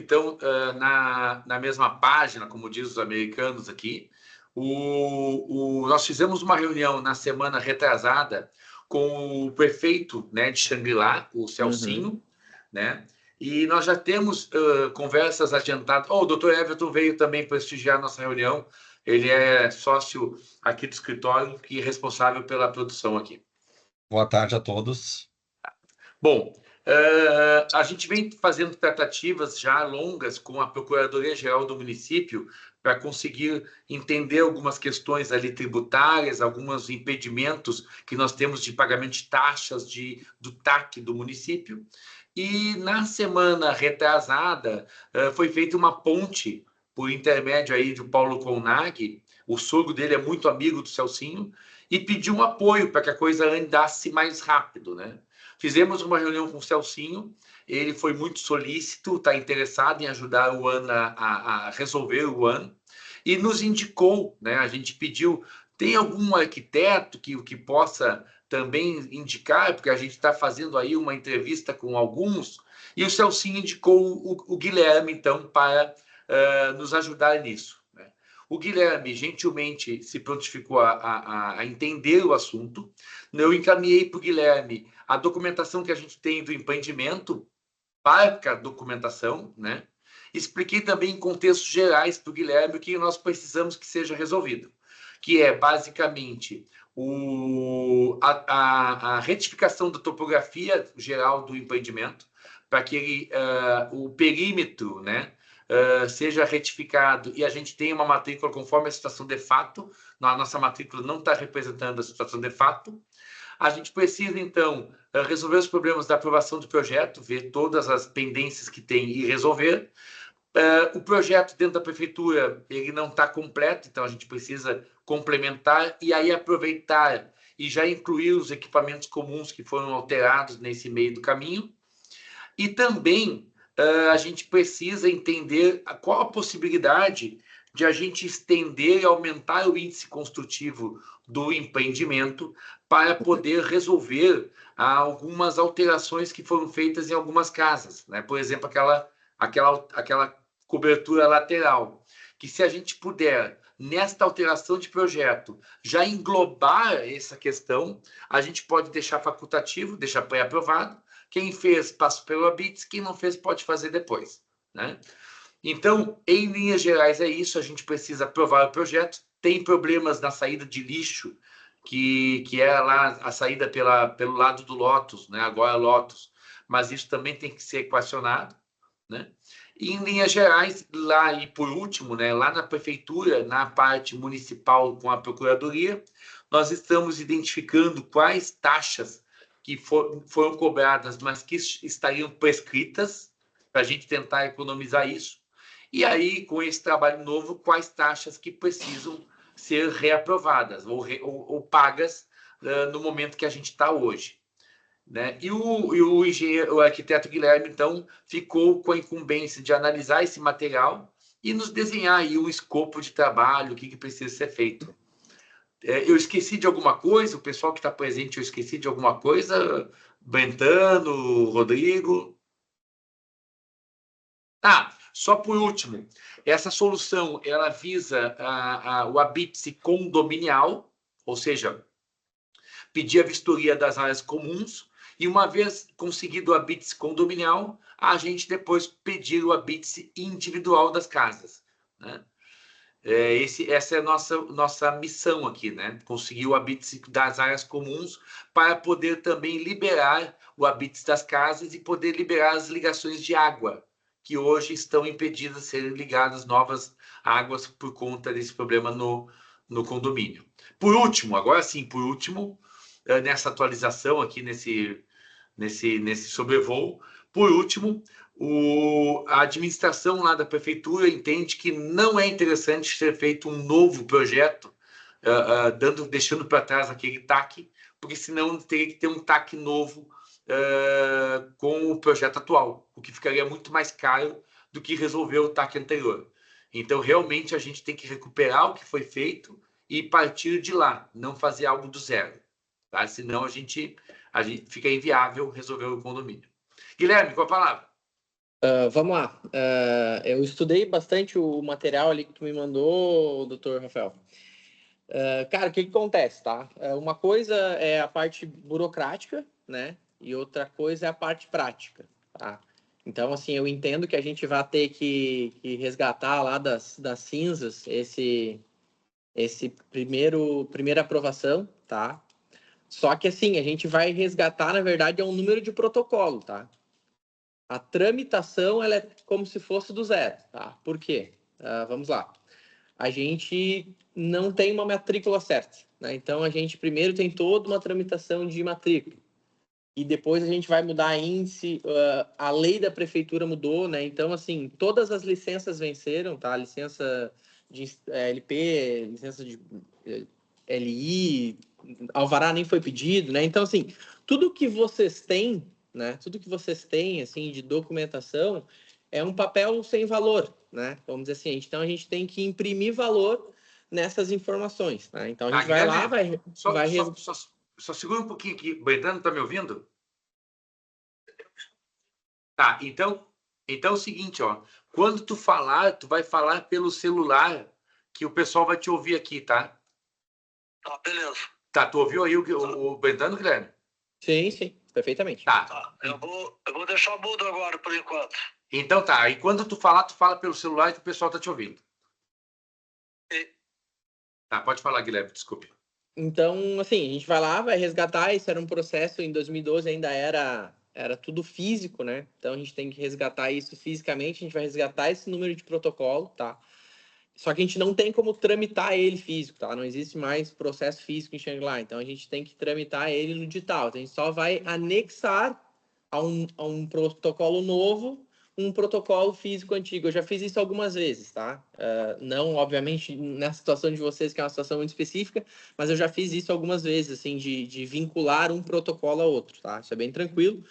estão na mesma página, como diz os americanos aqui. Nós fizemos uma reunião na semana retrasada com o prefeito, né, de Xangri-Lá, o Celcinho, né? E nós já temos conversas adiantadas. O doutor Everton veio também prestigiar a nossa reunião. Ele é sócio aqui do escritório e responsável pela produção aqui. Boa tarde a todos. Bom, a gente vem fazendo tratativas já longas com a Procuradoria-Geral do município para conseguir entender algumas questões ali tributárias, alguns impedimentos que nós temos de pagamento de taxas do TAC do município. E na semana retrasada foi feita uma ponte por intermédio aí do Paulo Colnaghi, o sogro dele é muito amigo do Celcinho, e pediu um apoio para que a coisa andasse mais rápido, né? Fizemos uma reunião com o Celcinho, ele foi muito solícito, está interessado em ajudar o AN a resolver o AN, e nos indicou, né? A gente pediu, tem algum arquiteto que possa também indicar, porque a gente está fazendo aí uma entrevista com alguns, e o Celcinho indicou o Guilherme, então, para nos ajudar nisso. Né? O Guilherme, gentilmente, se prontificou a entender o assunto. Eu encaminhei para o Guilherme a documentação que a gente tem do empreendimento, para a documentação, né? Expliquei também em contextos gerais para o Guilherme o que nós precisamos que seja resolvido, que é, basicamente, a retificação da topografia geral do empreendimento, para que o perímetro, né, seja retificado e a gente tenha uma matrícula conforme a situação de fato. A nossa matrícula não está representando a situação de fato. A gente precisa, então, resolver os problemas da aprovação do projeto, ver todas as pendências que tem e resolver. O projeto dentro da prefeitura ele não está completo, então a gente precisa complementar e aí aproveitar e já incluir os equipamentos comuns que foram alterados nesse meio do caminho. E também a gente precisa entender qual a possibilidade de a gente estender e aumentar o índice construtivo do empreendimento para poder resolver algumas alterações que foram feitas em algumas casas, né? Por exemplo, aquela cobertura lateral, que se a gente puder, nesta alteração de projeto, já englobar essa questão, a gente pode deixar facultativo, deixar pré-aprovado. Quem fez, passa pelo ABITS, quem não fez, pode fazer depois, né? Então, em linhas gerais, é isso. A gente precisa aprovar o projeto. Tem problemas na saída de lixo, que é lá a saída pelo lado do Lotus, né? Agora Lotus. Mas isso também tem que ser equacionado, né? E, em linhas gerais, lá e por último, né, lá na prefeitura, na parte municipal com a procuradoria, nós estamos identificando quais taxas que foram cobradas, mas que estariam prescritas, para a gente tentar economizar isso. E aí, com esse trabalho novo, quais taxas que precisam ser reaprovadas ou pagas no momento que a gente está hoje. Né? E o engenheiro, o arquiteto Guilherme, então, ficou com a incumbência de analisar esse material e nos desenhar aí um escopo de trabalho, o que precisa ser feito. Eu esqueci de alguma coisa? O pessoal que está presente, eu esqueci de alguma coisa? Brentano, Rodrigo? Só por último, essa solução ela visa o habite condominial, ou seja, pedir a vistoria das áreas comuns, e uma vez conseguido o habite condominial, a gente depois pedir o habite individual das casas, né? Essa é a nossa missão aqui, né? Conseguir o habite das áreas comuns para poder também liberar o habite das casas e poder liberar as ligações de água, que hoje estão impedidas de serem ligadas novas águas por conta desse problema no condomínio. Por último, agora sim, nessa atualização aqui, nesse sobrevoo, por último, a administração lá da prefeitura entende que não é interessante ser feito um novo projeto, deixando para trás aquele TAC, porque senão teria que ter um TAC novo com o projeto atual, o que ficaria muito mais caro do que resolver o TAC anterior. Então, realmente, a gente tem que recuperar o que foi feito e partir de lá, não fazer algo do zero, tá? Senão a gente fica inviável resolver o condomínio. Guilherme, com a palavra. Vamos lá. Eu estudei bastante o material ali que tu me mandou, doutor Rafael. Cara, o que acontece, tá? Uma coisa é a parte burocrática, né? E outra coisa é a parte prática, tá? Então, assim, eu entendo que a gente vai ter que resgatar lá das cinzas esse primeira aprovação, tá? Só que, assim, a gente vai resgatar, na verdade, um número de protocolo, tá? A tramitação, ela é como se fosse do zero, tá? Por quê? Vamos lá. A gente não tem uma matrícula certa, né? Então, a gente primeiro tem toda uma tramitação de matrícula. E depois a gente vai mudar a índice, a lei da prefeitura mudou, né? Então, assim, todas as licenças venceram, tá? Licença de LP, licença de LI, alvará nem foi pedido, né? Então, assim, tudo que vocês têm, né? Tudo que vocês têm, assim, de documentação é um papel sem valor, né? Vamos dizer assim, então a gente tem que imprimir valor nessas informações, né? Então a gente vai lá, Só segura um pouquinho aqui. Brendano, tá me ouvindo? Tá, então é o seguinte, ó. Quando tu falar, tu vai falar pelo celular, que o pessoal vai te ouvir aqui, tá? Tá, beleza. Tá, tu ouviu aí o Brendano, Guilherme? Sim, perfeitamente. Tá. Eu vou deixar mudo agora, por enquanto. Então tá, e quando tu falar, tu fala pelo celular que o pessoal tá te ouvindo. Tá, pode falar, Guilherme, desculpe. Então, assim, a gente vai lá, vai resgatar, isso era um processo, em 2012 ainda era tudo físico, né? Então a gente tem que resgatar isso fisicamente, a gente vai resgatar esse número de protocolo, tá? Só que a gente não tem como tramitar ele físico, tá? Não existe mais processo físico em Shangri-La, então a gente tem que tramitar ele no digital. Então a gente só vai anexar a um protocolo novo um protocolo físico antigo. Eu já fiz isso algumas vezes, tá? Não, obviamente, nessa situação de vocês, que é uma situação muito específica, mas eu já fiz isso algumas vezes, assim, de vincular um protocolo a outro, tá? Isso é bem tranquilo.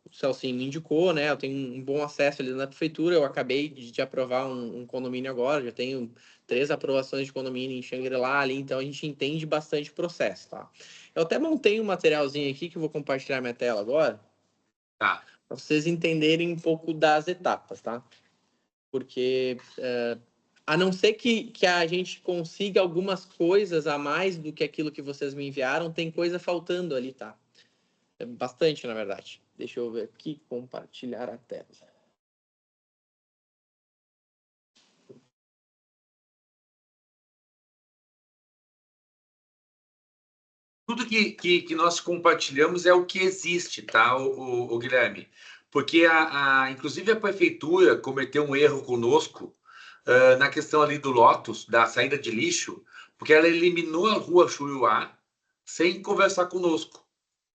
O Celcinho me indicou, né? Eu tenho um bom acesso ali na prefeitura. Eu acabei de aprovar um condomínio agora, já tenho 3 aprovações de condomínio em Xangri-Lá ali, então a gente entende bastante o processo, tá? Eu até montei um materialzinho aqui que eu vou compartilhar minha tela agora. Tá. Para vocês entenderem um pouco das etapas, tá? Porque a não ser que a gente consiga algumas coisas a mais do que aquilo que vocês me enviaram, tem coisa faltando ali, tá? É bastante, na verdade. Deixa eu ver aqui, compartilhar a tela. Tudo que nós compartilhamos é o que existe, tá, o Guilherme? Porque, inclusive, a prefeitura cometeu um erro conosco na questão ali do Lotus, da saída de lixo, porque ela eliminou a rua Churuá sem conversar conosco.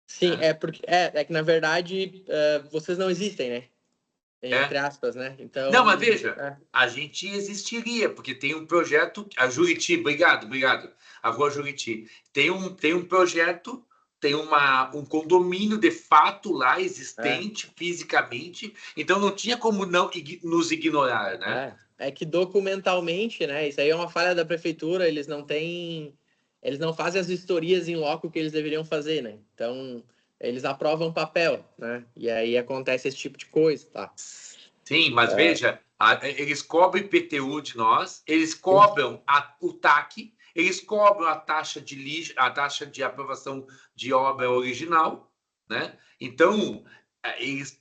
Sim, porque que, na verdade, vocês não existem, né? Entre aspas, né? Então, não, mas veja, a gente existiria, porque tem um projeto, a Juriti, obrigado, a Rua Juriti, tem um projeto, tem um condomínio de fato lá existente fisicamente, então não tinha como não nos ignorar, né? É que documentalmente, né? Isso aí é uma falha da prefeitura, eles não fazem as vistorias em loco que eles deveriam fazer, né? Então, eles aprovam papel, né? E aí acontece esse tipo de coisa, tá? Sim, mas veja, eles cobram IPTU de nós, eles cobram o TAC, eles cobram a taxa de lixo, a taxa de aprovação de obra original, né? Então, eles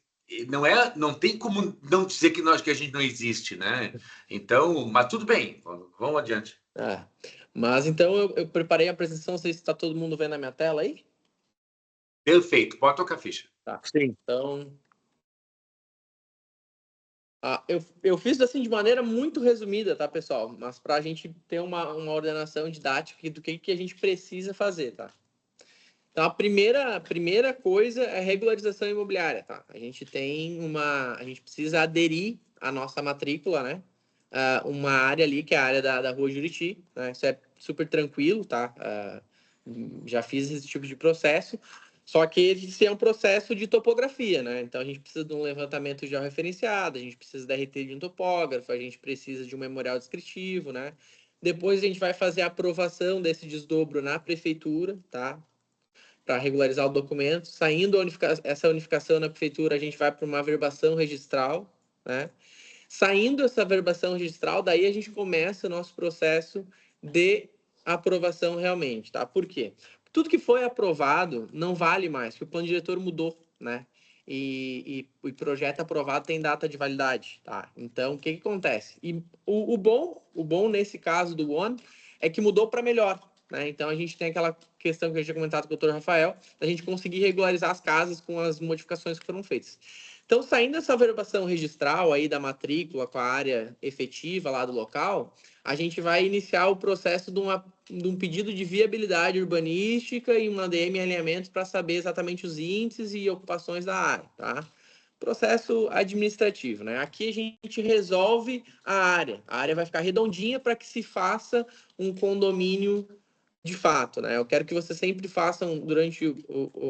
não tem como não dizer que a gente não existe, né? Então, mas tudo bem, vamos adiante. Mas então eu preparei a apresentação, não sei se está todo mundo vendo a minha tela aí. Perfeito, pode tocar a ficha. Tá. Sim. Então, eu fiz assim de maneira muito resumida, tá, pessoal? Mas para a gente ter uma ordenação didática do que a gente precisa fazer, tá? Então, a primeira coisa é regularização imobiliária, tá? A gente precisa aderir à nossa matrícula, né? Uma área ali, que é a área da Rua Juriti, né? Isso é super tranquilo, tá? Já fiz esse tipo de processo, só que esse é um processo de topografia, né? Então, a gente precisa de um levantamento georreferenciado, a gente precisa da RT de um topógrafo, a gente precisa de um memorial descritivo, né? Depois, a gente vai fazer a aprovação desse desdobro na prefeitura, tá? para regularizar o documento. Saindo essa unificação na prefeitura, a gente vai para uma verbação registral, né? Saindo essa verbação registral, daí a gente começa o nosso processo de aprovação realmente, tá? Por quê? Tudo que foi aprovado não vale mais, porque o plano diretor mudou, né? E o projeto aprovado tem data de validade, tá? Então, o que acontece? E o bom nesse caso do One é que mudou para melhor, né? Então, a gente tem aquela questão que eu tinha comentado com o Dr. Rafael, da gente conseguir regularizar as casas com as modificações que foram feitas. Então, saindo essa verbação registral aí da matrícula com a área efetiva lá do local, a gente vai iniciar o processo de um pedido de viabilidade urbanística e um ADM em alinhamento para saber exatamente os índices e ocupações da área, tá? Processo administrativo, né? Aqui a gente resolve a área vai ficar redondinha para que se faça um condomínio de fato, né? Eu quero que vocês sempre façam, durante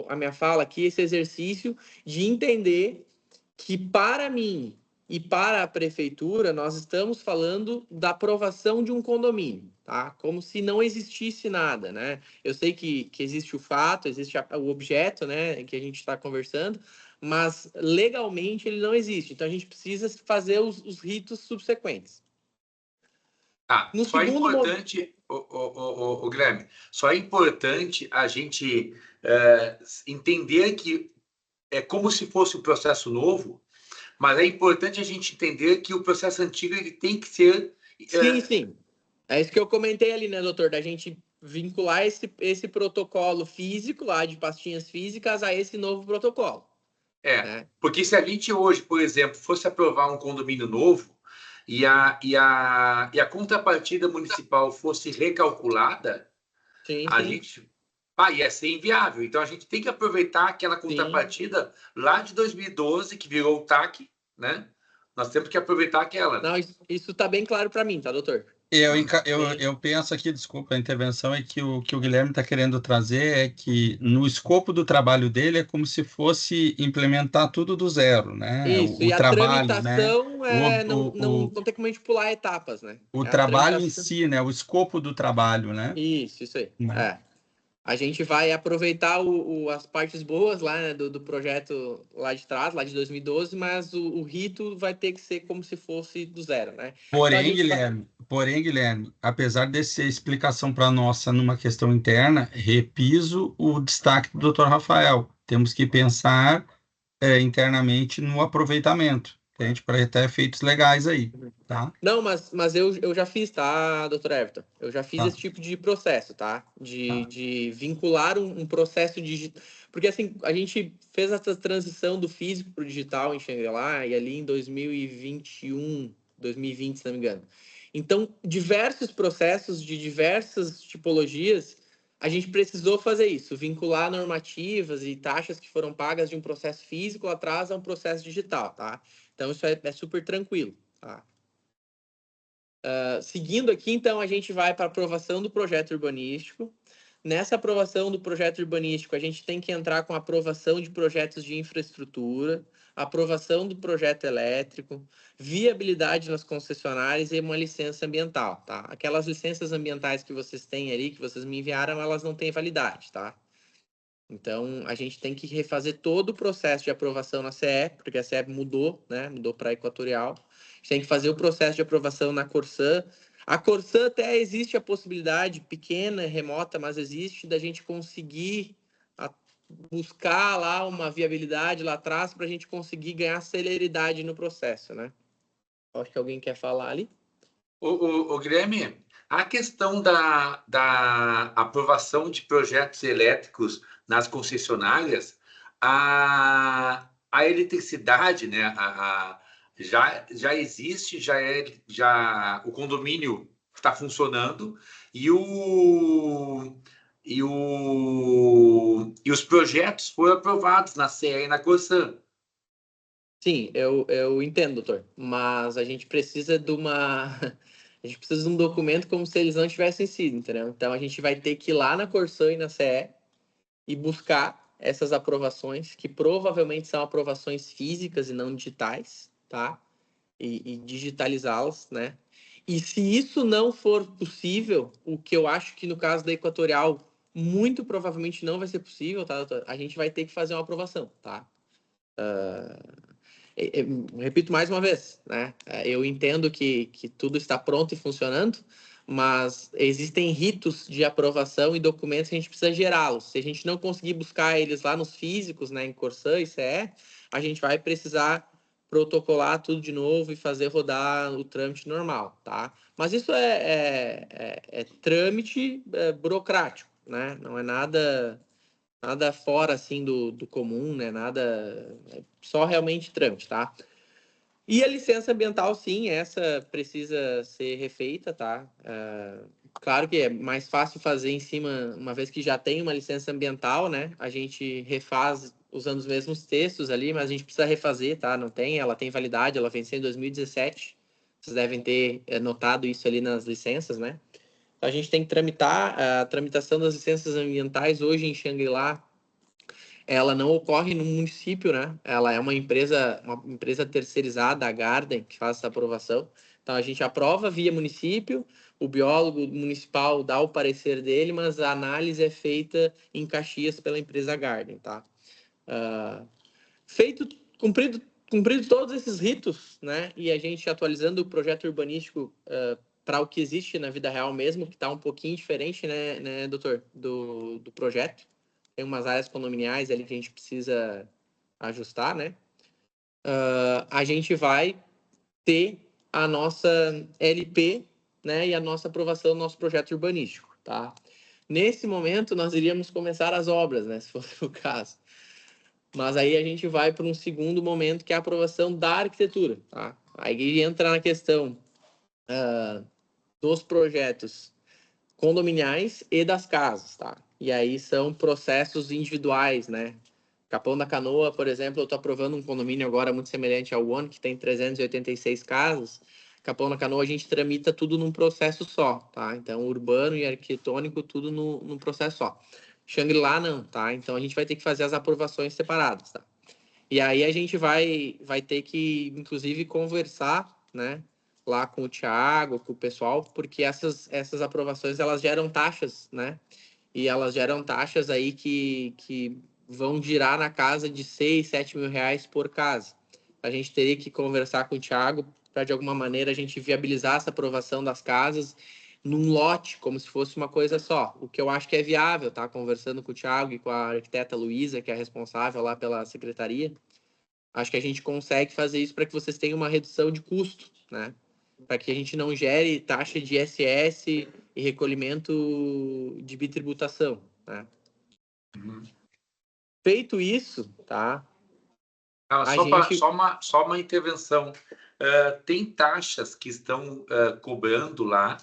a minha fala aqui, esse exercício de entender que, para mim e para a prefeitura, nós estamos falando da aprovação de um condomínio, tá? Como se não existisse nada, né? Eu sei que existe o fato, existe o objeto, né, que a gente está conversando, mas legalmente ele não existe. Então, a gente precisa fazer os ritos subsequentes. Tá, No só é segundo importante, o Guilherme, só é importante a gente entender que é como se fosse um processo novo, mas é importante a gente entender que o processo antigo ele tem que ser... Sim. É isso que eu comentei ali, né, doutor? Da gente vincular esse protocolo físico lá de pastinhas físicas a esse novo protocolo. Né? Porque se a gente hoje, por exemplo, fosse aprovar um condomínio novo e a contrapartida municipal fosse recalculada, a gente ia ser inviável. Então, a gente tem que aproveitar aquela contrapartida lá de 2012, que virou o TAC, né? Nós temos que aproveitar aquela. Não, isso está bem claro para mim, tá, doutor? Eu penso aqui, desculpa a intervenção, é que o Guilherme está querendo trazer é que no escopo do trabalho dele é como se fosse implementar tudo do zero, né? Isso, e a trabalho, né? tramitação não tem como a gente pular etapas, né? O trabalho em si, né? O escopo do trabalho, né? Isso aí. Né? A gente vai aproveitar as partes boas lá, né, do projeto lá de trás, lá de 2012, mas o rito vai ter que ser como se fosse do zero, né? Porém, Guilherme, apesar dessa explicação para nossa numa questão interna, repiso o destaque do Dr. Rafael. Temos que pensar internamente no aproveitamento, entende? Para ter efeitos legais aí, tá? Não, mas eu já fiz, tá, doutor Everton? Eu já fiz Tá. esse tipo de processo, tá? De vincular um processo digital. Porque, assim, a gente fez essa transição do físico para o digital em Xangri-Lá e ali em 2021, 2020, se não me engano. Então, diversos processos de diversas tipologias, a gente precisou fazer isso, vincular normativas e taxas que foram pagas de um processo físico lá atrás a um processo digital, tá? Então, isso é super tranquilo, tá? Seguindo aqui, então, a gente vai para a aprovação do projeto urbanístico. Nessa aprovação do projeto urbanístico, a gente tem que entrar com a aprovação de projetos de infraestrutura, aprovação do projeto elétrico, viabilidade nas concessionárias e uma licença ambiental, tá? Aquelas licenças ambientais que vocês têm ali, que vocês me enviaram, elas não têm validade, tá? Então, a gente tem que refazer todo o processo de aprovação na CE, porque a CE mudou, né? Mudou para a Equatorial. A gente tem que fazer o processo de aprovação na Corsã. A Corsã até existe a possibilidade, pequena, remota, mas existe, da gente conseguir buscar lá uma viabilidade lá atrás para a gente conseguir ganhar celeridade no processo, né? Acho que alguém quer falar ali. O Guilherme, a questão da aprovação de projetos elétricos nas concessionárias, a eletricidade, né, já existe, o condomínio está funcionando e os projetos foram aprovados na CE e na Corsã. Sim, eu entendo, doutor, mas a gente precisa de a gente precisa de um documento como se eles não tivessem sido, entendeu? Então a gente vai ter que ir lá na Corsã e na CE e buscar essas aprovações, que provavelmente são aprovações físicas e não digitais, tá? E digitalizá-las, né? E se isso não for possível, o que eu acho que no caso da Equatorial muito provavelmente não vai ser possível, tá, doutor? A gente vai ter que fazer uma aprovação, tá? Repito mais uma vez, né? Eu entendo que tudo está pronto e funcionando, mas existem ritos de aprovação e documentos que a gente precisa gerá-los. Se a gente não conseguir buscar eles lá nos físicos, né, em Corsã e CE, a gente vai precisar protocolar tudo de novo e fazer rodar o trâmite normal, tá? Mas isso é trâmite burocrático, né? Não é nada fora assim do comum, né? Nada, só realmente trâmite, tá? E a licença ambiental, sim, essa precisa ser refeita, tá? Claro que é mais fácil fazer em cima, uma vez que já tem uma licença ambiental, né? A gente refaz usando os mesmos textos ali, mas a gente precisa refazer, tá? Não tem, ela tem validade, ela venceu em 2017. Vocês devem ter notado isso ali nas licenças, né? A gente tem que tramitar, a tramitação das licenças ambientais hoje em Xangri-Lá, ela não ocorre no município, né? Ela é uma empresa terceirizada, a Garden, que faz essa aprovação. Então, a gente aprova via município, o biólogo municipal dá o parecer dele, mas a análise é feita em Caxias pela empresa Garden, tá? Cumprido todos esses ritos, né? E a gente atualizando o projeto urbanístico para o que existe na vida real mesmo, que está um pouquinho diferente, né, doutor, do projeto. Tem umas áreas condominiais ali que a gente precisa ajustar, né? A gente vai ter a nossa LP, né? E a nossa aprovação do nosso projeto urbanístico, tá? Nesse momento, nós iríamos começar as obras, né? Se fosse o caso. Mas aí a gente vai para um segundo momento, que é a aprovação da arquitetura, tá? Aí entra na questão dos projetos condominiais e das casas, tá? E aí são processos individuais, né? Capão da Canoa, por exemplo, eu estou aprovando um condomínio agora muito semelhante ao One, que tem 386 casas. Capão da Canoa a gente tramita tudo num processo só, tá? Então, urbano e arquitetônico, tudo num processo só. Xangri-Lá não, tá? Então, a gente vai ter que fazer as aprovações separadas, tá? E aí a gente vai ter que, inclusive, conversar, né? Lá com o Thiago, com o pessoal, porque essas aprovações, elas geram taxas, né? E elas geram taxas aí que vão girar na casa de 6, 7 mil reais por casa. A gente teria que conversar com o Thiago para, de alguma maneira, a gente viabilizar essa aprovação das casas num lote, como se fosse uma coisa só. O que eu acho que é viável, tá? Conversando com o Thiago e com a arquiteta Luísa, que é responsável lá pela secretaria. Acho que a gente consegue fazer isso para que vocês tenham uma redução de custo, né? Para que a gente não gere taxa de ISS e recolhimento de bitributação, né? Feito isso, tá? Só uma intervenção. Tem taxas que estão cobrando lá,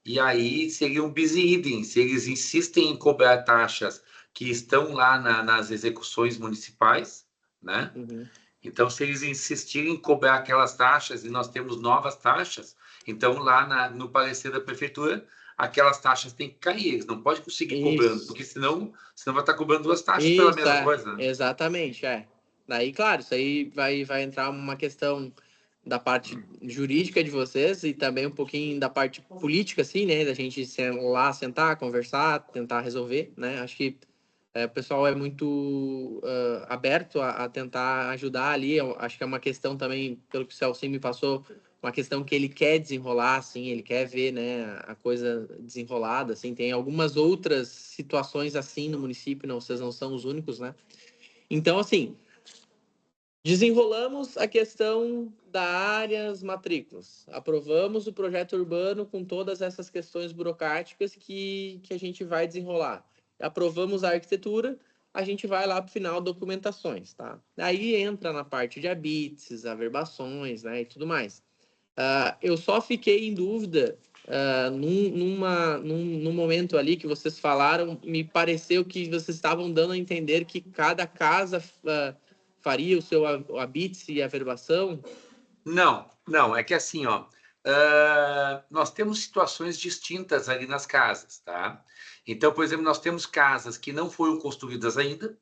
e aí seria um bis idem. Se eles insistem em cobrar taxas que estão lá nas execuções municipais, né? Uhum. Então, se eles insistirem em cobrar aquelas taxas e nós temos novas taxas, então lá no parecer da prefeitura, aquelas taxas têm que cair, eles não podem conseguir cobrando, porque senão vai estar cobrando duas taxas pela mesma coisa. Né? Exatamente, Daí, claro, isso aí vai entrar uma questão da parte jurídica de vocês e também um pouquinho da parte política, assim, né? Da gente lá sentar, conversar, tentar resolver, né? Acho que o pessoal é muito aberto a tentar ajudar ali. Eu acho que é uma questão também, pelo que o Celcinho me passou, uma questão que ele quer desenrolar, assim, ele quer ver, né, a coisa desenrolada, assim. Tem algumas outras situações assim no município, não, vocês não são os únicos, né? Então, assim, desenrolamos a questão das áreas matrículas. Aprovamos o projeto urbano com todas essas questões burocráticas que a gente vai desenrolar. Aprovamos a arquitetura, a gente vai lá para o final, documentações, tá? Aí entra na parte de habites, averbações, né, e tudo mais. Eu só fiquei em dúvida num momento ali que vocês falaram, me pareceu que vocês estavam dando a entender que cada casa faria o seu habite e averbação? Não, é que assim, ó, nós temos situações distintas ali nas casas, tá? Então, por exemplo, nós temos casas que não foram construídas ainda,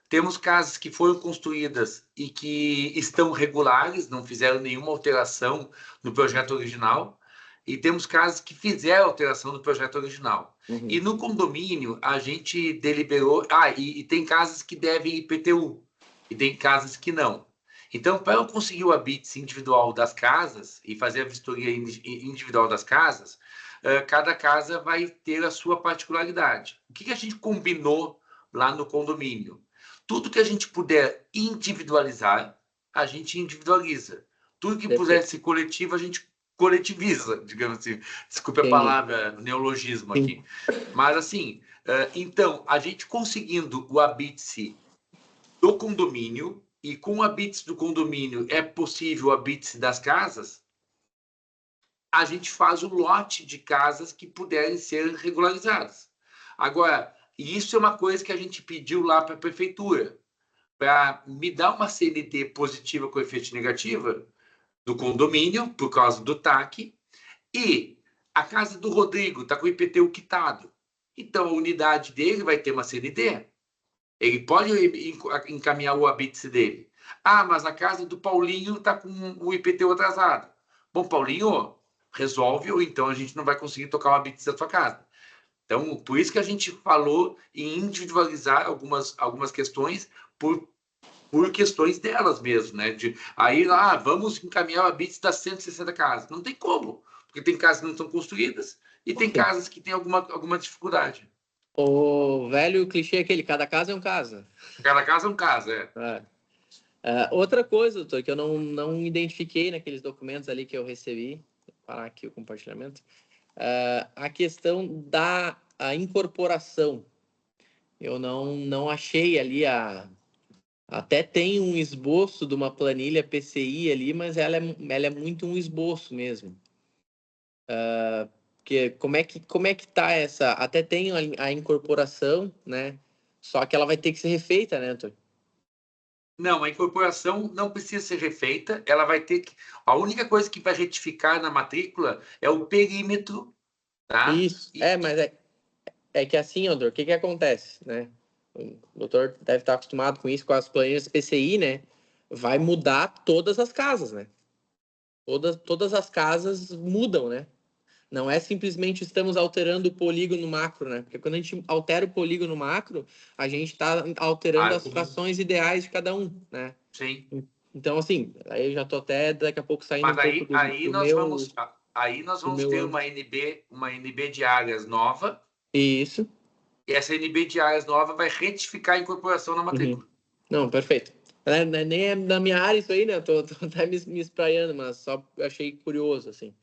temos casas que foram construídas e que estão regulares, não fizeram nenhuma alteração no projeto original, e temos casas que fizeram alteração do projeto original. Uhum. E no condomínio, a gente deliberou... e tem casas que devem IPTU, e tem casas que não. Então, para eu conseguir o habite individual das casas e fazer a vistoria individual das casas, cada casa vai ter a sua particularidade. O que a gente combinou lá no condomínio? Tudo que a gente puder individualizar, a gente individualiza. Tudo que puder ser coletivo, a gente coletiviza, digamos assim. Desculpe a palavra, neologismo aqui. Mas, assim, então, a gente conseguindo o habite do condomínio, e com o habite do condomínio é possível o habite das casas, a gente faz o lote de casas que puderem ser regularizadas. Agora, isso é uma coisa que a gente pediu lá para a prefeitura, para me dar uma CNT positiva com efeito negativa do condomínio, por causa do TAC, e a casa do Rodrigo está com o IPTU quitado. Então, a unidade dele vai ter uma CNT. Ele pode encaminhar o habite dele. Mas a casa do Paulinho está com o IPTU atrasado. Bom, Paulinho, resolve, ou então a gente não vai conseguir tocar o habite da sua casa. Então, por isso que a gente falou em individualizar algumas questões por questões delas mesmo, né? Aí, vamos encaminhar o habite das 160 casas. Não tem como, porque tem casas que não são construídas e tem casas que têm alguma dificuldade. O velho clichê é aquele, cada casa é um caso. Cada casa é um caso, outra coisa, doutor, que eu não identifiquei naqueles documentos ali que eu recebi, vou parar aqui o compartilhamento, a questão da incorporação. Eu não achei ali até tem um esboço de uma planilha PCI ali, mas ela é muito um esboço mesmo. Porque como é que tá essa... Até tem a incorporação, né? Só que ela vai ter que ser refeita, né, Antônio? Não, a incorporação não precisa ser refeita, ela vai ter que... A única coisa que vai retificar na matrícula é o perímetro, tá? Isso, mas é que assim, Andor, o que acontece, né? O doutor deve estar acostumado com isso, com as planilhas PCI, né? Vai mudar todas as casas, né? Todas as casas mudam, né? Não é simplesmente estamos alterando o polígono macro, né? Porque quando a gente altera o polígono macro, a gente está alterando as frações ideais de cada um, né? Sim. Então, assim, aí eu já tô até daqui a pouco saindo pouco do meu... Aí nós vamos ter uma NB de áreas nova. Isso. E essa NB de áreas nova vai retificar a incorporação na matrícula. Não, perfeito. Nem é da minha área isso aí, né? Eu tô até me espraiando, mas só achei curioso, assim.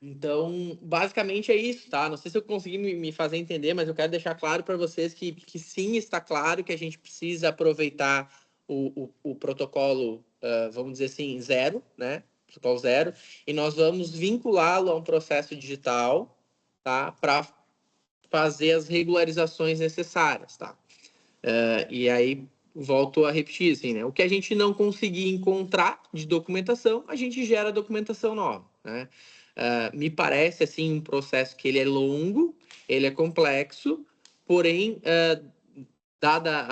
Então, basicamente é isso, tá? Não sei se eu consegui me fazer entender, mas eu quero deixar claro para vocês que sim, está claro que a gente precisa aproveitar o protocolo, vamos dizer assim, zero, né? Protocolo zero, e nós vamos vinculá-lo a um processo digital, tá? Para fazer as regularizações necessárias, tá? E aí, volto a repetir, assim, né? O que a gente não conseguir encontrar de documentação, a gente gera documentação nova, né? Me parece, assim, um processo que ele é longo, ele é complexo, porém, dada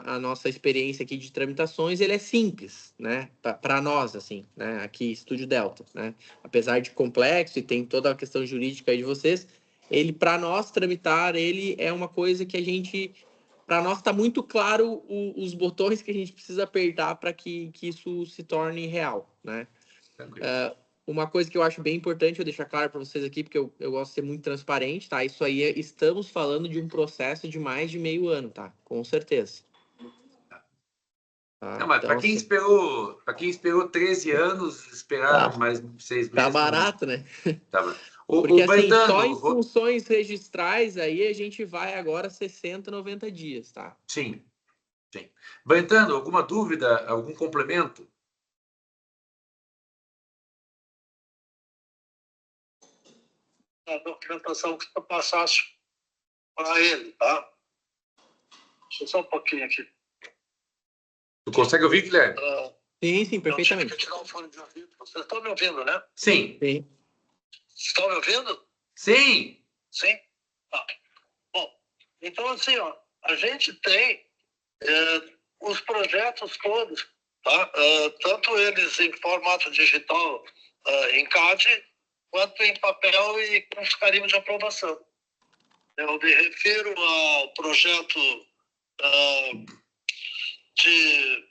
a nossa experiência aqui de tramitações, ele é simples, né? Para nós, assim, né? Aqui, Estúdio Delta, né? Apesar de complexo e tem toda a questão jurídica aí de vocês, ele, para nós tramitar, ele é uma coisa que a gente... Para nós está muito claro os botões que a gente precisa apertar para que isso se torne real, né? Uma coisa que eu acho bem importante eu deixar claro para vocês aqui, porque eu gosto de ser muito transparente, tá? Isso aí, estamos falando de um processo de mais de meio ano, tá? Com certeza. Tá? Não, mas então, para quem esperou 13 anos, esperar mais 6 meses... Tá barato, né? Tá barato. Porque assim, só em funções registrais, aí a gente vai agora 60, 90 dias, tá? Sim. Brentano, alguma dúvida, algum complemento? A documentação que tu passaste para ele, tá? Deixa eu só um pouquinho aqui. Tu consegue ouvir, Guilherme? Sim, perfeitamente. Eu tive que tirar o fone de ouvido. Vocês estão me ouvindo, né? Sim. Estão me ouvindo? Sim. Sim? Tá. Bom, então assim, ó, a gente tem os projetos todos, tá? Tanto eles em formato digital em CAD, quanto em papel e com os carimbos de aprovação. Eu me refiro ao projeto de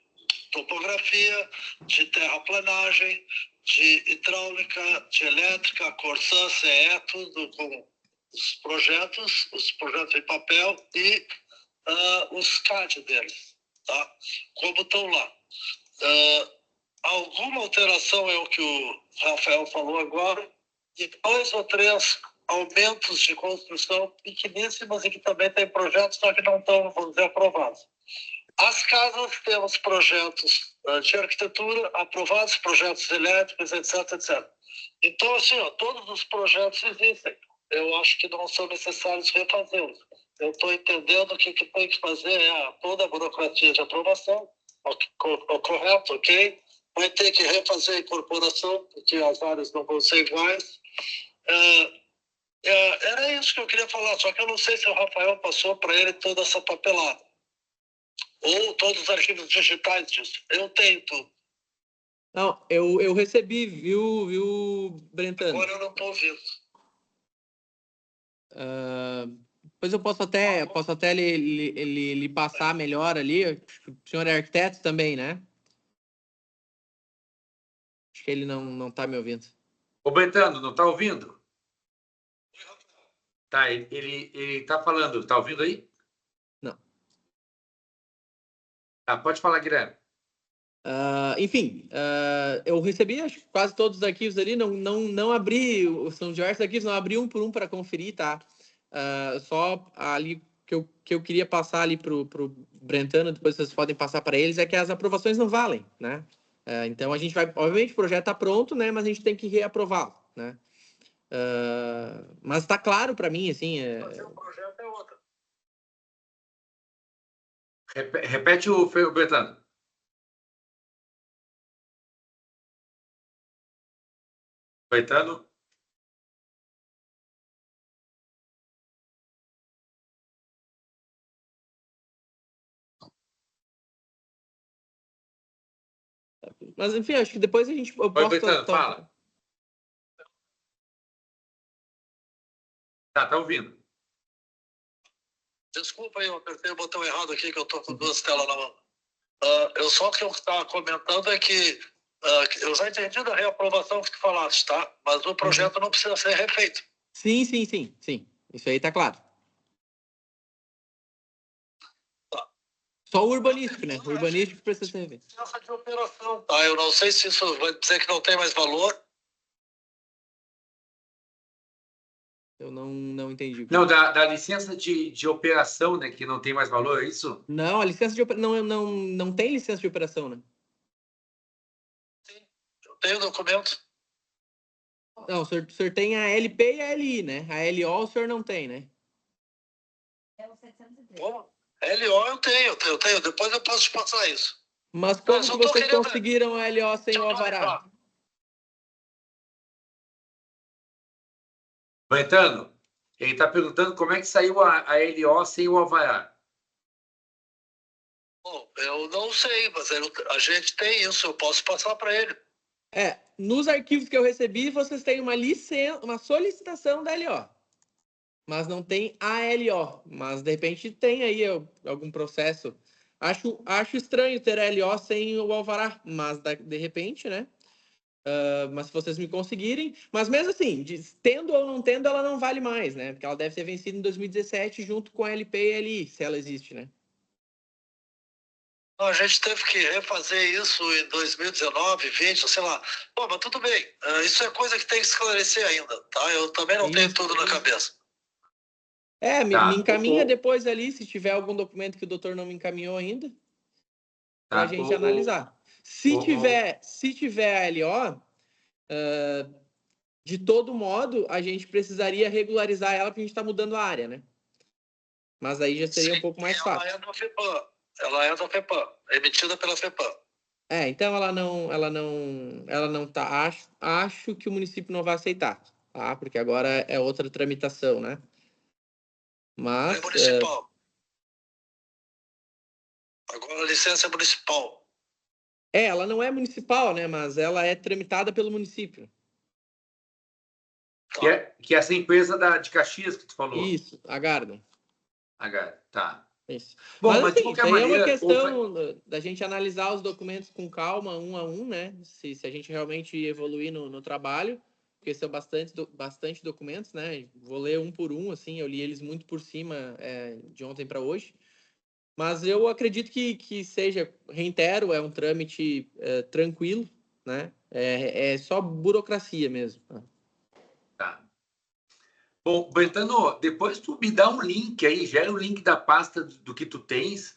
topografia, de terraplanagem, de hidráulica, de elétrica, Corsã, CE, tudo com os projetos em papel e os CAD deles, tá? Como estão lá. Alguma alteração é o que o Rafael falou agora, e 2 ou 3 aumentos de construção pequeníssimos e que também tem projetos, só que não estão, vamos dizer, aprovados. As casas, temos projetos de arquitetura aprovados, projetos elétricos, etc, etc. Então, assim, todos os projetos existem. Eu acho que não são necessários refazê-los. Eu estou entendendo o que tem que fazer toda a burocracia de aprovação, correto, ok? Vai ter que refazer a incorporação, porque as áreas não vão ser iguais. Era isso que eu queria falar, só que eu não sei se o Rafael passou para ele toda essa papelada. Ou todos os arquivos digitais disso. Eu tenho tudo. Não, eu recebi, viu, Brentano? Agora eu não estou ouvindo. Depois eu posso até lhe passar melhor ali. O senhor é arquiteto também, né? Acho que ele não está me ouvindo. Ô, Brentano, não está ouvindo? Tá, ele está falando. Está ouvindo aí? Não. Tá, pode falar, Guilherme. Enfim, eu recebi acho, quase todos os arquivos ali, não abri, são diversos arquivos, não abri um por um para conferir, tá? Só ali que eu queria passar ali pro Brentano, depois vocês podem passar para eles, é que as aprovações não valem, né? Então a gente vai, obviamente o projeto está pronto, né? Mas a gente tem que reaprová-lo, né? Mas está claro para mim, assim... O projeto é outro. Repete o Brentano. Brentano. Mas, enfim, acho que depois eu posso... Brentano, fala. Tá ouvindo. Desculpa aí, eu apertei o botão errado aqui, que eu estou com 2 telas na mão. Eu só que eu estava comentando é que eu já entendi da reaprovação que tu falaste, tá? Mas o projeto não precisa ser refeito. Sim. Isso aí tá claro. Tá. Só o urbanístico, né? O urbanístico precisa ser refeito. Licença de operação. Tá, eu não sei se isso vai dizer que não tem mais valor. Eu não entendi. Não, da licença de operação, né? Que não tem mais valor, é isso? Não, a licença de operação... Não tem licença de operação, né? Sim, eu tenho o documento. Não, o senhor tem a LP e a LI, né? A LO o senhor não tem, né? Bom, LO eu tenho. Depois eu posso te passar isso. Mas como que vocês conseguiram a LO sem o alvará? Brentano, ele está perguntando como é que saiu a LO sem o alvará. Bom, eu não sei, mas a gente tem isso, eu posso passar para ele. Nos arquivos que eu recebi, vocês têm uma solicitação da LO. Mas não tem a LO. Mas, de repente, tem aí algum processo. Acho estranho ter a LO sem o alvará. Mas, de repente, né? Mas se vocês me conseguirem... Mas mesmo assim, tendo ou não tendo, ela não vale mais, né? Porque ela deve ter vencido em 2017 junto com a LP e a LI, se ela existe, né? A gente teve que refazer isso em 2019, 20, sei lá. Bom, mas tudo bem. Isso é coisa que tem que esclarecer ainda, tá? Eu também não tenho tudo na cabeça. Me encaminha depois ali, se tiver algum documento que o doutor não me encaminhou ainda, para a gente analisar. Se tiver a LO, de todo modo, a gente precisaria regularizar ela, porque a gente está mudando a área, né? Mas aí já seria um pouco mais fácil. Ela é da FEPAM, emitida pela FEPAM. Então ela não tá. Acho que o município não vai aceitar, tá? Porque agora é outra tramitação, né? Mas. É municipal. Agora a licença é municipal. Ela não é municipal, né? Mas ela é tramitada pelo município. Que é essa empresa de Caxias que tu falou. Isso, a Garden. Tá. Isso. Bom, mas de assim, qualquer isso aí maneira, é uma questão da gente analisar os documentos com calma, um a um, né? Se a gente realmente evoluir no trabalho, porque são bastante documentos, né? Vou ler um por um, assim, eu li eles muito por cima de ontem para hoje. Mas eu acredito que seja, reitero, é um trâmite tranquilo, né? É só burocracia mesmo. Tá. Bom, Bretano, depois tu me dá um link aí, gera o link da pasta do que tu tens,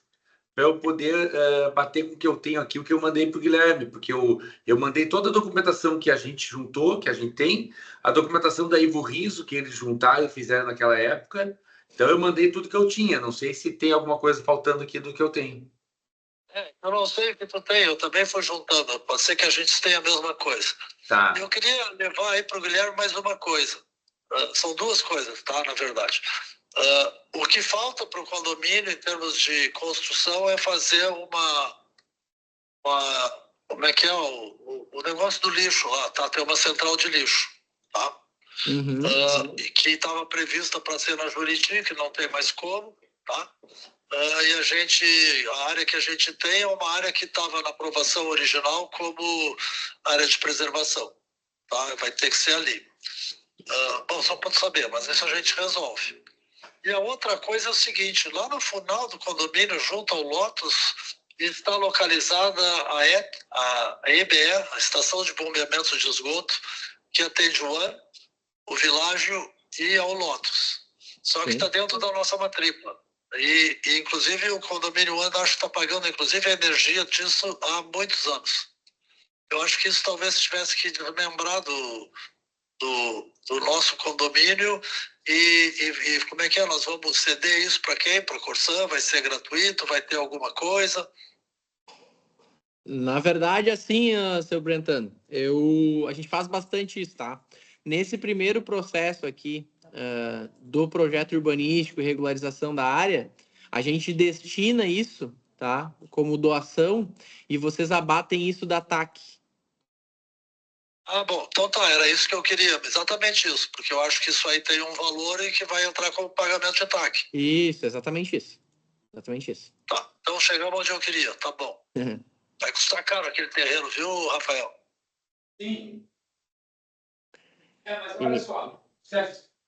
para eu poder bater com o que eu tenho aqui, o que eu mandei para o Guilherme, porque eu mandei toda a documentação que a gente juntou, que a gente tem, a documentação da Ivo Riso, que eles juntaram e fizeram naquela época. Então eu mandei tudo que eu tinha, não sei se tem alguma coisa faltando aqui do que eu tenho. Eu não sei o que tu tem, eu também fui juntando, pode ser que a gente tenha a mesma coisa. Tá. Eu queria levar aí para o Guilherme mais uma coisa. São duas coisas, tá? Na verdade. O que falta para o condomínio em termos de construção é fazer como é que é o negócio do lixo lá, tá? Tem uma central de lixo, tá? Que estava prevista para ser na Juriti, que não tem mais como, tá? E a área que a gente tem é uma área que estava na aprovação original como área de preservação, tá? Vai ter que ser ali. Bom, só para saber, mas isso a gente resolve. E a outra coisa é o seguinte, lá no final do condomínio, junto ao Lotus, está localizada a EBE, a Estação de Bombeamento de Esgoto, que atende o AN, o Világio e ao Lotus. Só que está dentro da nossa matrícula. E inclusive, o condomínio AN, acho que está pagando, inclusive, a energia disso há muitos anos. Eu acho que isso talvez tivesse que desmembrar do nosso condomínio e como é que é? Nós vamos ceder isso para quem? Para a Corsan? Vai ser gratuito? Vai ter alguma coisa? Na verdade, assim, seu Brentano, a gente faz bastante isso, tá? Nesse primeiro processo aqui do projeto urbanístico e regularização da área, a gente destina isso, tá? Como doação e vocês abatem isso da TAC. Bom, então tá, era isso que eu queria, exatamente isso, porque eu acho que isso aí tem um valor e que vai entrar como pagamento de TAC. Isso, exatamente isso. Exatamente isso. Tá, então chegamos onde eu queria, tá bom. Vai custar caro aquele terreno, viu, Rafael? Sim. Mas olha só,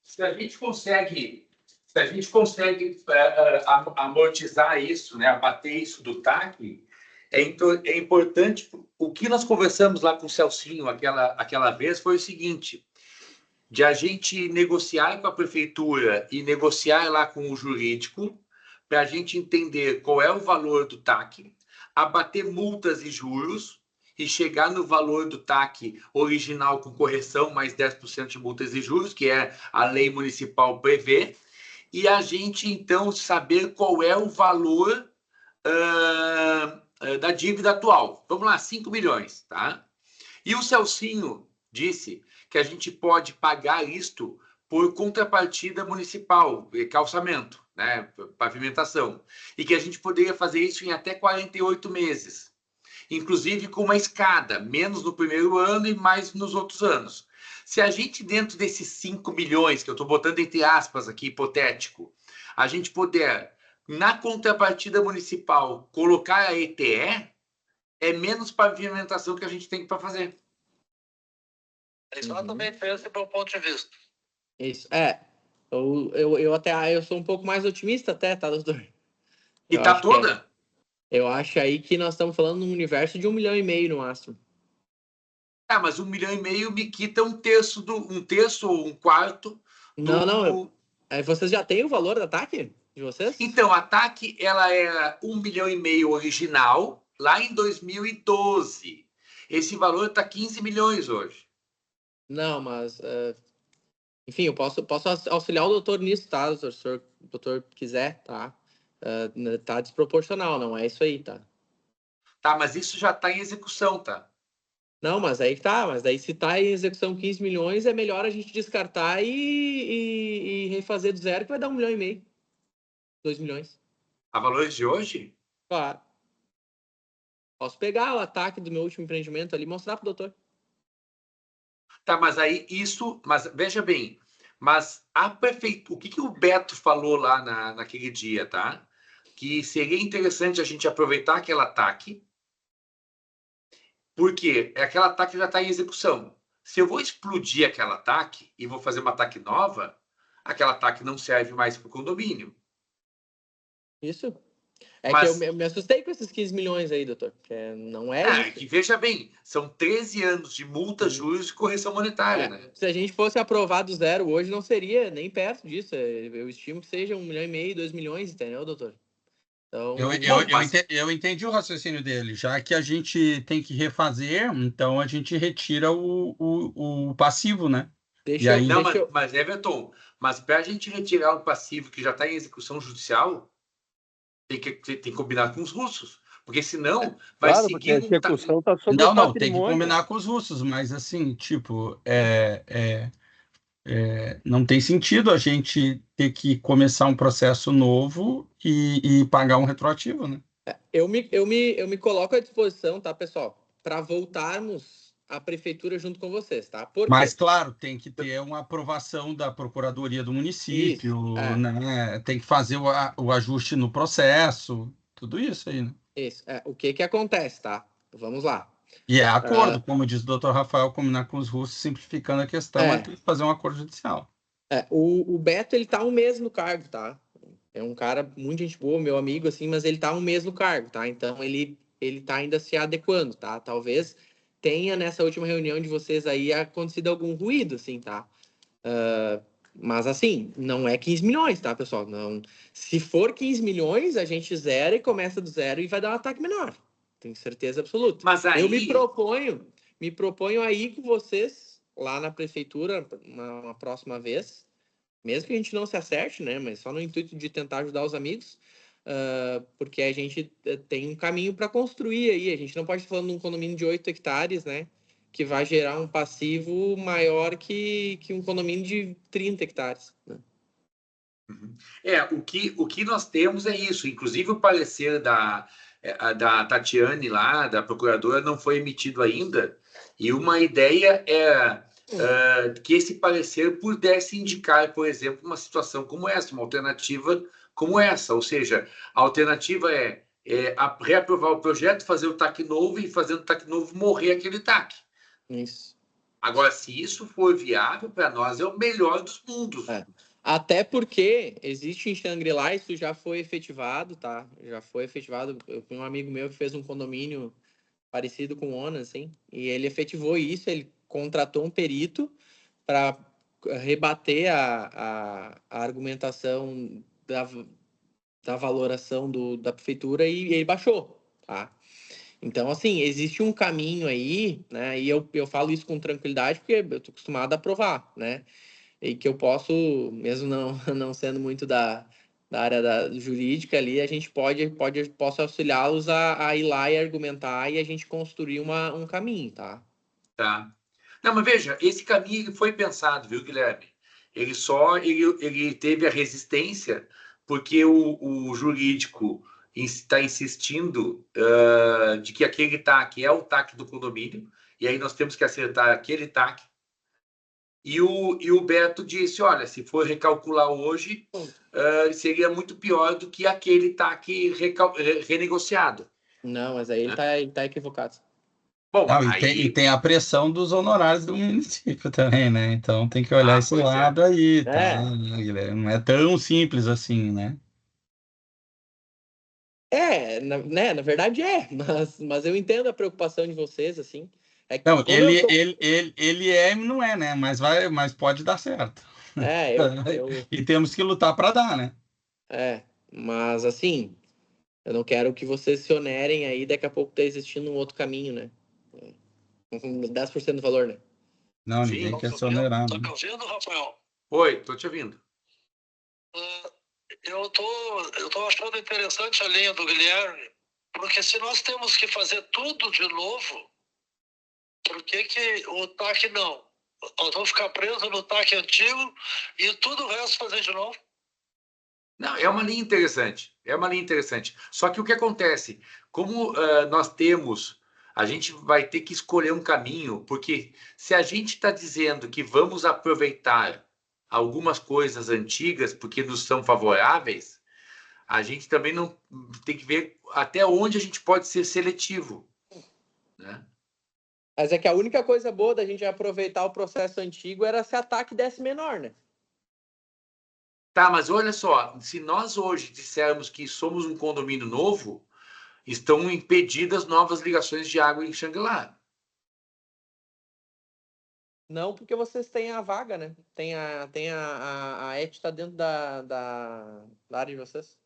se a gente consegue amortizar isso, né, abater isso do TAC, é importante. O que nós conversamos lá com o Celcinho aquela vez foi o seguinte: de a gente negociar com a prefeitura e negociar lá com o jurídico, para a gente entender qual é o valor do TAC, abater multas e juros e chegar no valor do TAC original com correção, mais 10% de multas e juros, que é a lei municipal prevê, e a gente, então, saber qual é o valor da dívida atual. Vamos lá, 5 milhões, tá? E o Celcinho disse que a gente pode pagar isto por contrapartida municipal, calçamento, né, pavimentação, e que a gente poderia fazer isso em até 48 meses, inclusive com uma escada, menos no primeiro ano e mais nos outros anos. Se a gente, dentro desses 5 milhões, que eu estou botando entre aspas aqui, hipotético, a gente puder, na contrapartida municipal, colocar a ETE, é menos pavimentação que a gente tem para fazer. Exatamente esse é o meu ponto de vista. Isso, eu sou um pouco mais otimista até, tá, doutor? E tá toda? Eu acho aí que nós estamos falando num universo de 1,5 milhão no máximo. Mas 1,5 milhão me quita um terço ou um quarto. Não. Vocês já têm o valor da TAC de vocês? Então, a TAC, ela era 1,5 milhão original, lá em 2012. Esse valor está 15 milhões hoje. Não, mas... enfim, eu posso auxiliar o doutor nisso, tá, doutor? Se o doutor quiser, tá? Tá desproporcional, não é isso aí, tá? Tá, mas isso já está em execução, tá? Não, mas aí tá. Mas daí se tá em execução 15 milhões, é melhor a gente descartar e refazer do zero, que vai dar 1,5 milhão. 2 milhões. A valores de hoje? Claro. Posso pegar o ataque do meu último empreendimento ali e mostrar pro doutor. Tá, mas aí isso... Mas veja bem, mas a prefeitura... O que o Beto falou lá naquele dia, tá? Que seria interessante a gente aproveitar aquele ataque, porque aquele ataque já está em execução. Se eu vou explodir aquele ataque e vou fazer um ataque nova, aquele ataque não serve mais para o condomínio. Isso. É Mas, que eu me assustei com esses 15 milhões aí, doutor. Não é isso. que veja bem, são 13 anos de multa, juros e correção monetária, né? Se a gente fosse aprovado zero hoje, não seria nem perto disso. Eu estimo que seja 1,5 milhão, 2 milhões, entendeu, doutor? Então, Eu entendi o raciocínio dele. Já que a gente tem que refazer, então a gente retira o passivo, né? Mas Everton, mas para a gente retirar o passivo que já está em execução judicial, tem que combinar com os russos. Porque senão vai Claro, seguir... porque a execução está sobre o Não, tem que patrimônio. combinar com os russos, mas assim, tipo, não tem sentido a gente ter que começar um processo novo e pagar um retroativo, né? Eu me coloco à disposição, tá, pessoal? Para voltarmos à prefeitura junto com vocês, tá? Mas, claro, tem que ter uma aprovação da Procuradoria do município, Isso, né? Tem que fazer o ajuste no processo, tudo isso aí, né? Isso. O que acontece, tá? Vamos lá. E é acordo, como diz o doutor Rafael, combinar com os russos, simplificando a questão, mas tem que fazer um acordo judicial. O Beto, ele tá um mês no cargo, tá? É um cara muito gente boa, meu amigo, assim, mas ele tá um mês no cargo, tá? Então, ele tá ainda se adequando, tá? Talvez tenha nessa última reunião de vocês aí acontecido algum ruído, assim, tá? Mas, assim, não é 15 milhões, tá, pessoal? Não. Se for 15 milhões, a gente zera e começa do zero e vai dar um ataque menor. Tenho certeza absoluta. Mas aí... Eu me proponho aí com vocês, lá na prefeitura, uma próxima vez, mesmo que a gente não se acerte, né? Mas só no intuito de tentar ajudar os amigos, porque a gente tem um caminho para construir aí. A gente não pode estar falando de um condomínio de 8 hectares, né? Que vai gerar um passivo maior que um condomínio de 30 hectares. Né? O que nós temos é isso. Inclusive, o parecer da Tatiane lá, da procuradora, não foi emitido ainda. E uma ideia é que esse parecer pudesse indicar, por exemplo, uma situação como essa, uma alternativa como essa. Ou seja, a alternativa é reaprovar o projeto, fazer o TAC novo e, fazendo o TAC novo, morrer aquele TAC. Isso. Agora, se isso for viável, para nós é o melhor dos mundos. Até porque existe em Xangri-Lá, isso já foi efetivado, tá? Já foi efetivado. Eu tenho um amigo meu que fez um condomínio parecido com o ONA, assim, e ele efetivou isso, ele contratou um perito para rebater a argumentação da valoração da prefeitura e ele baixou, tá? Então, assim, existe um caminho aí, né? E eu falo isso com tranquilidade porque eu estou acostumado a aprovar, né? E que eu posso, mesmo não sendo muito da área jurídica ali, a gente posso auxiliá-los a ir lá e argumentar e a gente construir um caminho, tá? Tá. Não, mas veja, esse caminho foi pensado, viu, Guilherme? Ele teve a resistência porque o jurídico está insistindo de que aquele TAC é o TAC do condomínio, e aí nós temos que acertar aquele TAC. E o Beto disse, olha, se for recalcular hoje, seria muito pior do que aquele TAC renegociado. Não, mas aí ele tá equivocado. Bom, e tem a pressão dos honorários do município também, né? Então tem que olhar esse lado aí, tá, Guilherme? Não é tão simples assim, né? Na verdade mas eu entendo a preocupação de vocês, assim. Não, ele é e não é, né? Mas pode dar certo. E temos que lutar para dar, né? Mas assim, eu não quero que vocês se onerem aí, daqui a pouco tá existindo um outro caminho, né? 10% do valor, né? Não, ninguém quer se onerar. Tá me ouvindo, Rafael? Oi, tô te ouvindo. Eu tô achando interessante a linha do Guilherme, porque se nós temos que fazer tudo de novo, por que o TAC não? Nós vamos ficar presos no TAC antigo e tudo o resto fazer de novo? Não, é uma linha interessante. Só que o que acontece? Como nós temos A gente vai ter que escolher um caminho, porque se a gente está dizendo que vamos aproveitar algumas coisas antigas porque nos são favoráveis, a gente também não tem que ver até onde a gente pode ser seletivo, né? Mas é que a única coisa boa da gente aproveitar o processo antigo era se a TAC desse menor, né? Tá, mas olha só, se nós hoje dissermos que somos um condomínio novo, estão impedidas novas ligações de água em Xangri-Lá. Não, porque vocês têm a vaga, né? A ET está dentro da área de vocês.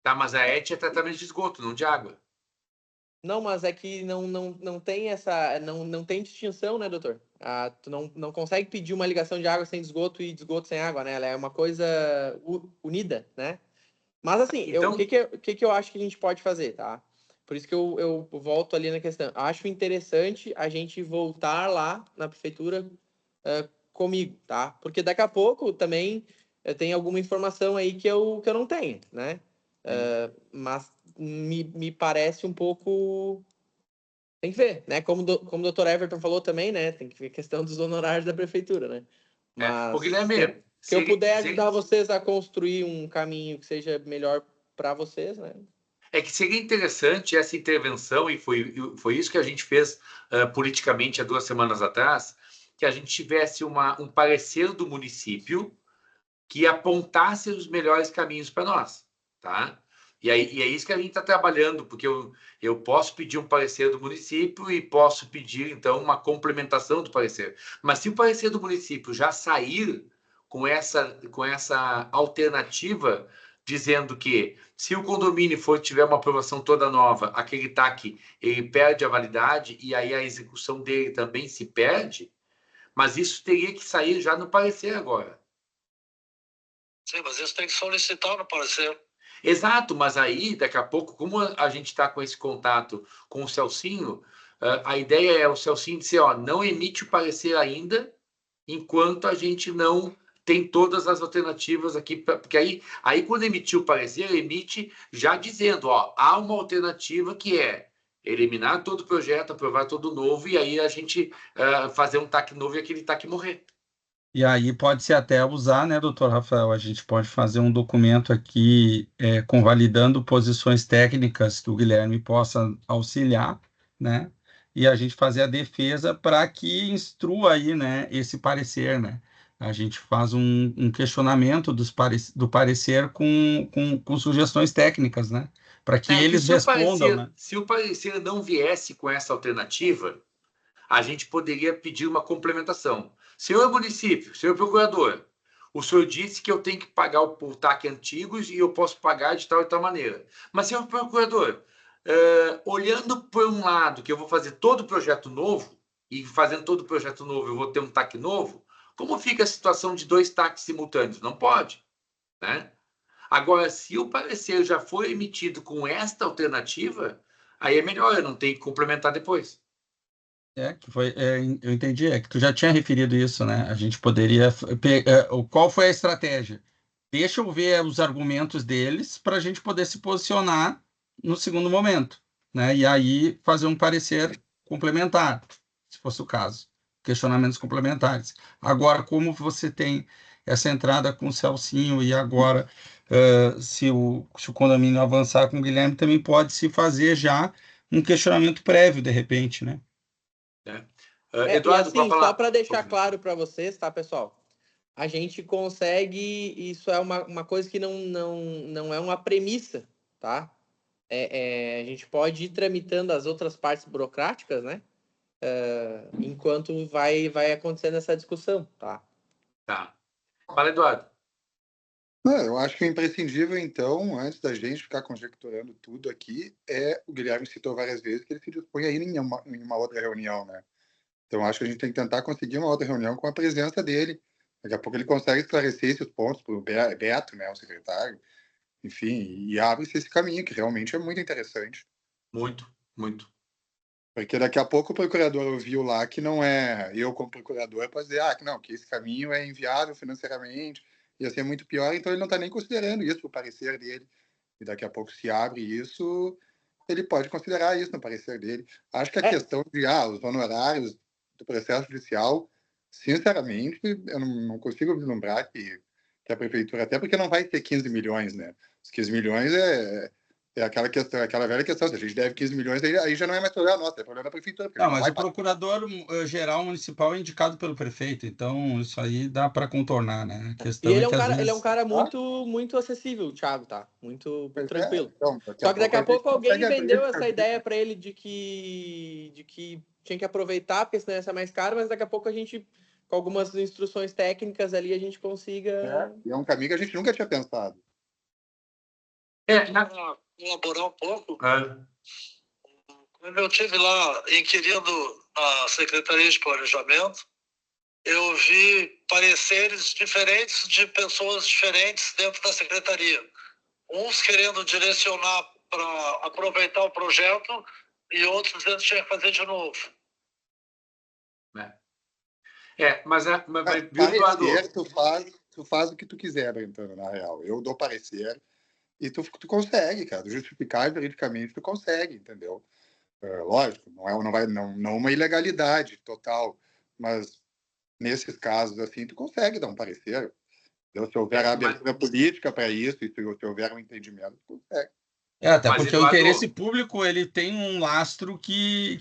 Tá, mas a ET é tratamento de esgoto, não de água. Não, mas é que não tem essa. Não tem distinção, né, doutor? Tu não consegue pedir uma ligação de água sem esgoto e de esgoto sem água, né? Ela é uma coisa unida, né? Mas assim, Então, o que eu acho que a gente pode fazer, tá? Por isso que eu volto ali na questão. Acho interessante a gente voltar lá na prefeitura comigo, tá? Porque daqui a pouco também tem alguma informação aí que eu não tenho, né? Mas me parece um pouco. Tem que ver, né? Como o doutor Everton falou também, né? Tem que ver a questão dos honorários da prefeitura, né? Ô, Mas Guilherme, se eu puder ajudar vocês a construir um caminho que seja melhor para vocês, né? é que seria interessante essa intervenção, e foi isso que a gente fez politicamente há 2 semanas atrás, que a gente tivesse um parecer do município que apontasse os melhores caminhos para nós, tá? E é isso que a gente está trabalhando, porque eu posso pedir um parecer do município e posso pedir, então, uma complementação do parecer. Mas se o parecer do município já sair com essa alternativa, dizendo que se o condomínio tiver uma aprovação toda nova, aquele TAC ele perde a validade e aí a execução dele também se perde, mas isso teria que sair já no parecer agora. Sim, mas isso tem que solicitar no parecer. Exato, mas aí, daqui a pouco, como a gente está com esse contato com o Celcinho, a ideia é o Celcinho dizer, ó, não emite o parecer ainda, enquanto a gente não tem todas as alternativas aqui, porque aí quando emitir o parecer, emite já dizendo, ó, há uma alternativa que é eliminar todo o projeto, aprovar todo novo, e aí a gente fazer um TAC novo e aquele TAC morrer. E aí pode-se até usar, né, doutor Rafael? A gente pode fazer um documento aqui convalidando posições técnicas que o Guilherme possa auxiliar, né? E a gente fazer a defesa para que instrua aí, né, esse parecer, né? A gente faz um questionamento do parecer com sugestões técnicas, né? Para que Que eles respondam, né? se o parecer não viesse com essa alternativa, a gente poderia pedir uma complementação. Senhor município, senhor procurador, o senhor disse que eu tenho que pagar o TAC antigos e eu posso pagar de tal e tal maneira. Mas, senhor procurador, olhando por um lado que eu vou fazer todo o projeto novo, e fazendo todo o projeto novo eu vou ter um TAC novo, como fica a situação de 2 TACs simultâneos? Não pode, né? Agora, se o parecer já foi emitido com esta alternativa, aí é melhor, eu não tenho que complementar depois. Eu entendi, é que tu já tinha referido isso, né? A gente poderia. Qual foi a estratégia? Deixa eu ver os argumentos deles para a gente poder se posicionar no segundo momento, né? E aí fazer um parecer complementar, se fosse o caso, questionamentos complementares. Agora, como você tem essa entrada com o Celcinho e agora, se o condomínio avançar com o Guilherme, também pode se fazer já um questionamento prévio, de repente, né? E Eduardo, para assim, só falar. para deixar claro para vocês, tá, pessoal? A gente consegue, isso é uma coisa que não é uma premissa, tá? A gente pode ir tramitando as outras partes burocráticas, né? Enquanto vai acontecendo essa discussão, tá? Tá. Fala, Eduardo. Eu acho que o imprescindível, então, antes da gente ficar conjecturando tudo aqui, o Guilherme citou várias vezes que ele se dispõe a ir em uma outra reunião, né? Então, acho que a gente tem que tentar conseguir uma outra reunião com a presença dele. Daqui a pouco ele consegue esclarecer esses pontos para o Beto, né, o secretário, enfim, e abre-se esse caminho, que realmente é muito interessante. Muito, muito. Porque daqui a pouco o procurador ouviu lá que não é eu como procurador para dizer que não, que esse caminho é inviável financeiramente, ia ser muito pior, então ele não está nem considerando isso, o parecer dele. E daqui a pouco se abre isso, ele pode considerar isso no parecer dele. Acho que a questão de os honorários do processo judicial, sinceramente, eu não consigo vislumbrar que a prefeitura, até porque não vai ter 15 milhões, né? Os 15 milhões é aquela questão, aquela velha questão. Se a gente deve 15 milhões, aí já não é mais problema nosso, é problema da prefeitura. Não, mas o procurador-geral municipal é indicado pelo prefeito, então isso aí dá para contornar, né? A questão E ele é que às vezes... ele é um cara muito acessível, o Thiago, tá? Muito tranquilo. Então, Só que daqui a pouco alguém vendeu essa abrir. ideia para ele de que tinha que aproveitar, porque senão ia ser mais caro, mas daqui a pouco a gente, com algumas instruções técnicas ali, a gente consiga... E é um caminho que a gente nunca tinha pensado. Colaborar um pouco. Quando eu estive lá inquirindo a Secretaria de Planejamento, eu vi pareceres diferentes de pessoas diferentes dentro da Secretaria. Uns querendo direcionar para aproveitar o projeto e outros dizendo que tinha que fazer de novo. Mas parecer, tu faz o que tu quiser, Brentano, na real. Eu dou parecer e tu consegue, cara. Justificar juridicamente tu consegue, entendeu? Lógico, não uma ilegalidade total, mas nesses casos assim tu consegue dar um parecer. Se houver a abertura política para isso e se houver um entendimento, tu consegue. Até porque o interesse público ele tem um lastro que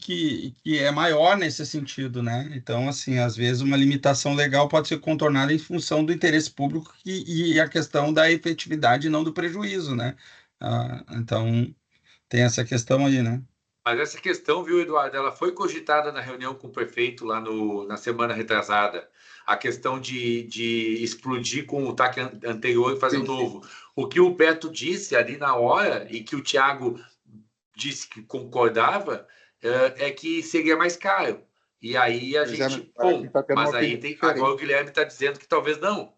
é maior nesse sentido, né? Então, assim, às vezes uma limitação legal pode ser contornada em função do interesse público e a questão da efetividade e não do prejuízo, né? Então, tem essa questão aí, né? Mas essa questão, viu, Eduardo, ela foi cogitada na reunião com o prefeito lá na semana retrasada. A questão de explodir com o TAC anterior e fazer um novo. O que o Beto disse ali na hora, e que o Thiago disse que concordava, é que seria mais caro. E aí a gente... mas aí agora o Guilherme está dizendo que talvez não.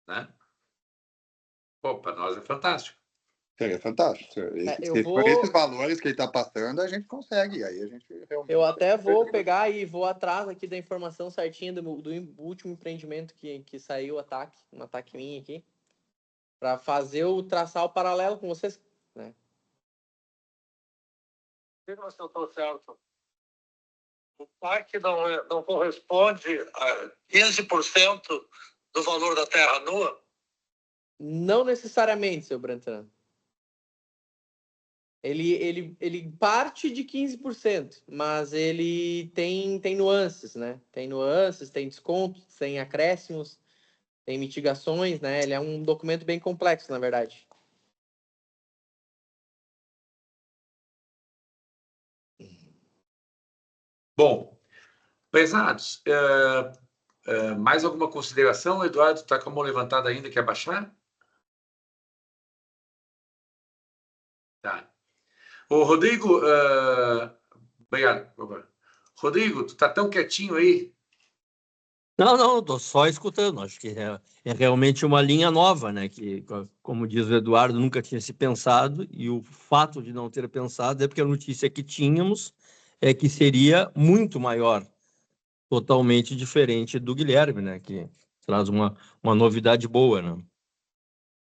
Né? Para nós é fantástico. Seria fantástico. Por esses valores que ele está passando, a gente consegue. Aí a gente realmente... Eu até vou pegar e vou atrás aqui da informação certinha do último empreendimento que saiu um ataque minha aqui, para traçar o paralelo com vocês, né? Se eu estou certo, o PAC não corresponde a 15% do valor da terra nua? Não necessariamente, seu Brantano. Ele parte de 15%, mas ele tem nuances, né? Tem nuances, tem descontos, tem acréscimos, tem mitigações, né? Ele é um documento bem complexo, na verdade. Bom, pesados, mais alguma consideração? Eduardo, está com a mão levantada ainda, quer baixar? Tá. Ô, Rodrigo, obrigado. Rodrigo, tu tá tão quietinho aí? Não, estou só escutando. Acho que é realmente uma linha nova, né? Que, como diz o Eduardo, nunca tinha se pensado, e o fato de não ter pensado é porque a notícia que tínhamos é que seria muito maior, totalmente diferente do Guilherme, né? Que traz uma novidade boa, né?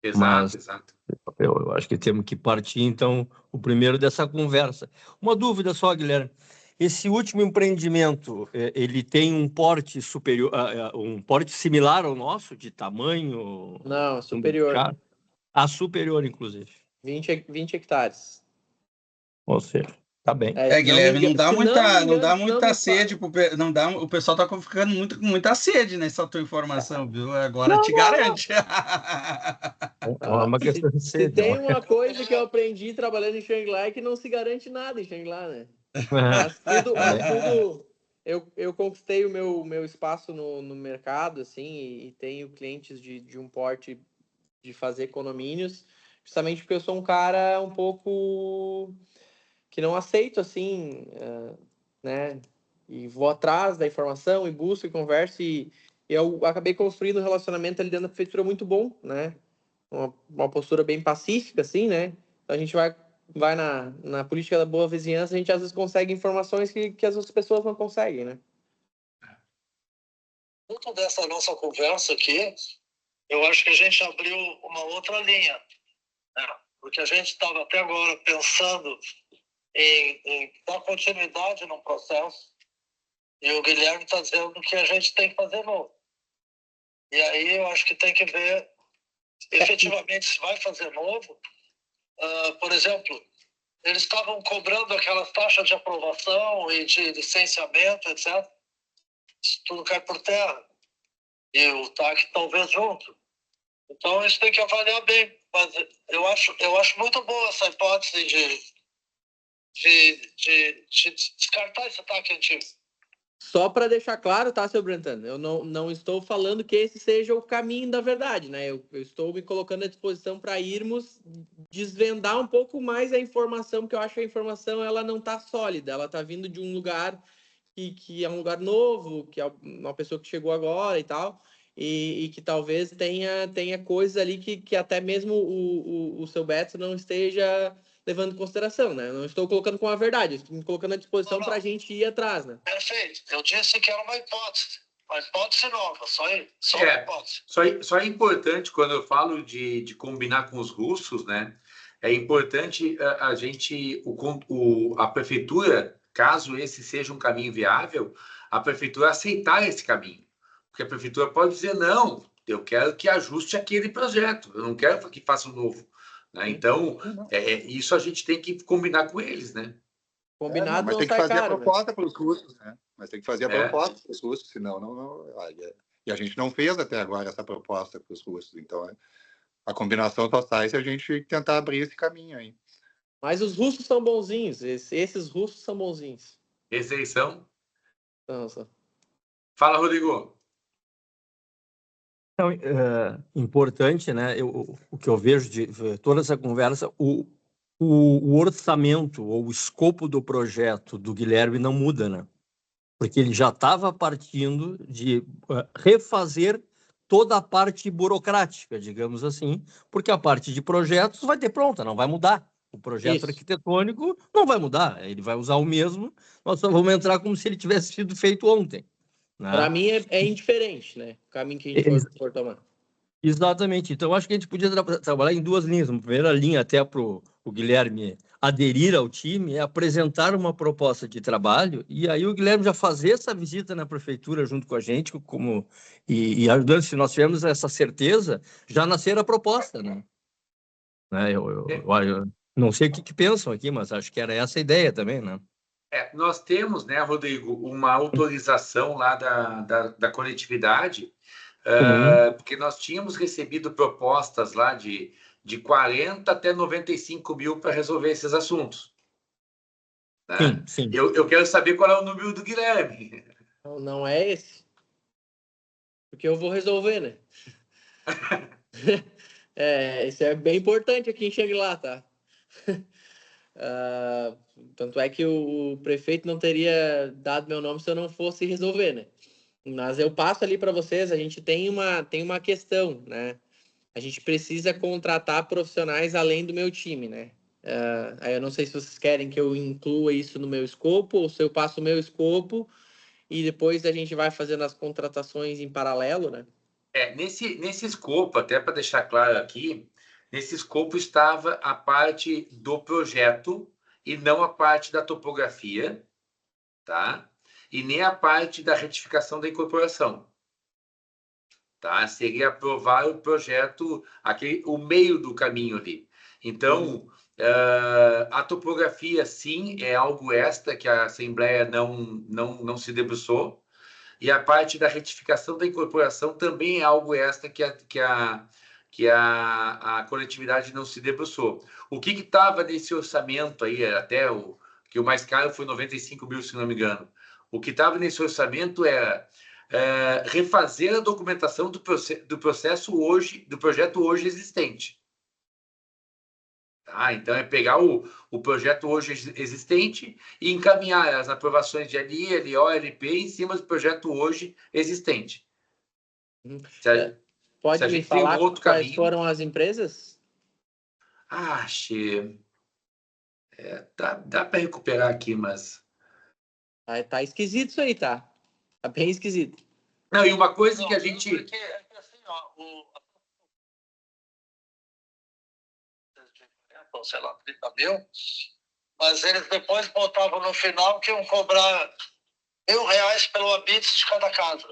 Exato. Eu acho que temos que partir, então, o primeiro dessa conversa. Uma dúvida só, Guilherme. Esse último empreendimento, ele tem um porte superior, um porte similar ao nosso, de tamanho? Não, é superior. Superior, inclusive. 20 hectares. Ou seja, tá bem. Guilherme, não dá muita sede, o pessoal tá ficando com muita sede nessa tua informação, viu? Agora te garante. É uma questão de sede. Se tem uma coisa que eu aprendi trabalhando em Xangri-Lá é que não se garante nada em Xangri-Lá, né? Mas tudo eu conquistei o meu espaço no mercado, assim, e tenho clientes de um porte de fazer condomínios, justamente porque eu sou um cara um pouco que não aceito, assim, né? E vou atrás da informação e busco e converso, e eu acabei construindo um relacionamento ali dentro da prefeitura muito bom, né? Uma postura bem pacífica, assim, né? Então a gente vai na política da boa vizinhança, a gente às vezes consegue informações que as outras pessoas não conseguem, né? Dentro dessa nossa conversa aqui, eu acho que a gente abriu uma outra linha, né? Porque a gente estava até agora pensando em dar continuidade no processo. E o Guilherme está dizendo que a gente tem que fazer novo. E aí eu acho que tem que ver efetivamente se vai fazer novo. Por exemplo, eles estavam cobrando aquelas taxas de aprovação e de licenciamento, etc. Isso tudo cai por terra. E o TAC talvez junto. Então, isso tem que avaliar bem. Mas eu acho muito boa essa hipótese de descartar esse TAC antigo. Só para deixar claro, tá, seu Brentano? Eu não estou falando que esse seja o caminho da verdade, né? Eu estou me colocando à disposição para irmos desvendar um pouco mais a informação, porque eu acho que a informação ela não está sólida, ela está vindo de um lugar que é um lugar novo, que é uma pessoa que chegou agora e tal, e que talvez tenha coisas ali que até mesmo o seu Beto não esteja levando em consideração, né? Eu não estou colocando com a verdade, estou me colocando à disposição para a gente ir atrás, né? Perfeito. Eu disse que era uma hipótese nova, só uma hipótese. Só é importante, quando eu falo de combinar com os russos, né? É importante a gente, a prefeitura, caso esse seja um caminho viável, a prefeitura aceitar esse caminho. Porque a prefeitura pode dizer, não, eu quero que ajuste aquele projeto, eu não quero que faça um novo. Né? Então, isso a gente tem que combinar com eles, né? Combinado mas não tem que sai fazer caro, a proposta para os russos, né? Mas tem que fazer a É. proposta para os russos, senão não. E a gente não fez até agora essa proposta para os russos. Então, a combinação só sai se a gente tentar abrir esse caminho aí. Mas os russos são bonzinhos, esses russos são bonzinhos. Eleição. Nossa. Fala, Rodrigo. Então, importante, né? O que eu vejo de toda essa conversa, o orçamento ou o escopo do projeto do Guilherme não muda, né? Porque ele já estava partindo de refazer toda a parte burocrática, digamos assim, porque a parte de projetos vai ter pronta, não vai mudar. O projeto arquitetônico não vai mudar, ele vai usar o mesmo, nós só vamos entrar como se ele tivesse sido feito ontem. Né? Para mim é indiferente, né? O caminho que a gente for tomar. Exatamente. Então, acho que a gente podia trabalhar em duas linhas. Uma primeira linha, até para o Guilherme aderir ao time, é apresentar uma proposta de trabalho, e aí o Guilherme já fazer essa visita na prefeitura junto com a gente, e ajudando, se nós tivermos essa certeza, já nascer a proposta, né? Eu não sei o que pensam aqui, mas acho que era essa a ideia também, né? Nós temos, né, Rodrigo, uma autorização lá da coletividade, porque nós tínhamos recebido propostas lá de 40 até 95 mil para resolver esses assuntos. Né? Sim. Eu quero saber qual é o número do Guilherme. Não é esse. Porque eu vou resolver, né? Isso é bem importante aqui em Xangri-Lá, tá? Tanto é que o prefeito não teria dado meu nome se eu não fosse resolver, né? Mas eu passo ali para vocês, a gente tem uma questão, né? A gente precisa contratar profissionais além do meu time, né? Aí eu não sei se vocês querem que eu inclua isso no meu escopo ou se eu passo o meu escopo e depois a gente vai fazendo as contratações em paralelo, né? Nesse escopo, até para deixar claro aqui, nesse escopo estava a parte do projeto e não a parte da topografia, tá? E nem a parte da retificação da incorporação. Tá? Seria aprovar o projeto, o meio do caminho ali. Então, a topografia, sim, é algo extra que a Assembleia não se debruçou, e a parte da retificação da incorporação também é algo extra que a coletividade não se debruçou. O que estava nesse orçamento aí, que o mais caro foi 95 mil, se não me engano. O que estava nesse orçamento era refazer a documentação do processo hoje, do projeto hoje existente. Tá? Então, é pegar o projeto hoje existente e encaminhar as aprovações de LI, LO, LP em cima do projeto hoje existente. Pode me falar quais foram as empresas? Che. Dá para recuperar aqui, mas... Tá esquisito isso aí, tá? Tá bem esquisito. Não, e uma coisa que a gente... Porque, assim, sei lá, 30 mil, mas eles depois botavam no final que iam cobrar R$ 1.000 pelo habite de cada casa.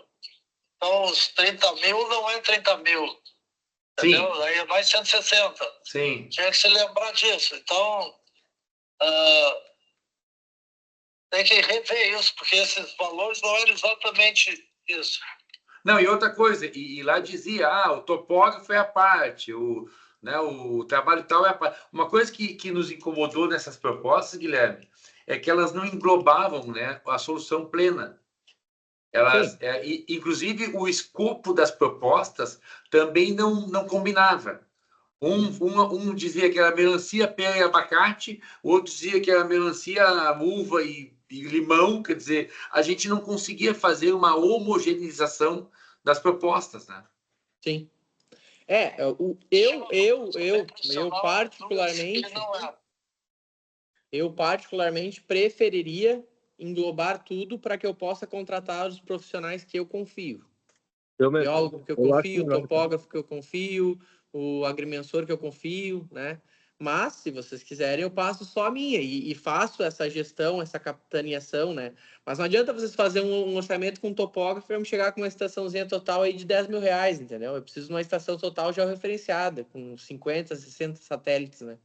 Então, os 30 mil não é 30 mil. Entendeu? Sim. Aí é mais 160. Sim. Tinha que se lembrar disso. Então, tem que rever isso, porque esses valores não eram exatamente isso. Não, e outra coisa, e lá dizia, o topógrafo é a parte, né, o trabalho tal é a parte. Uma coisa que nos incomodou nessas propostas, Guilherme, é que elas não englobavam, né, a solução plena. Elas, inclusive, o escopo das propostas também não combinava. Um dizia que era melancia, pera e abacate, o outro dizia que era melancia, uva e limão. Quer dizer, a gente não conseguia fazer uma homogeneização das propostas, né? Sim. Eu particularmente preferiria englobar tudo para que eu possa contratar os profissionais que eu confio. O biólogo que eu confio, o topógrafo que eu confio, o agrimensor que eu confio, né? Mas, se vocês quiserem, eu passo só a minha e faço essa gestão, essa capitaneação, né? Mas não adianta vocês fazerem um orçamento com um topógrafo e vamos chegar com uma estaçãozinha total aí de R$ 10.000, entendeu? Eu preciso de uma estação total já referenciada, com 50, 60 satélites, né?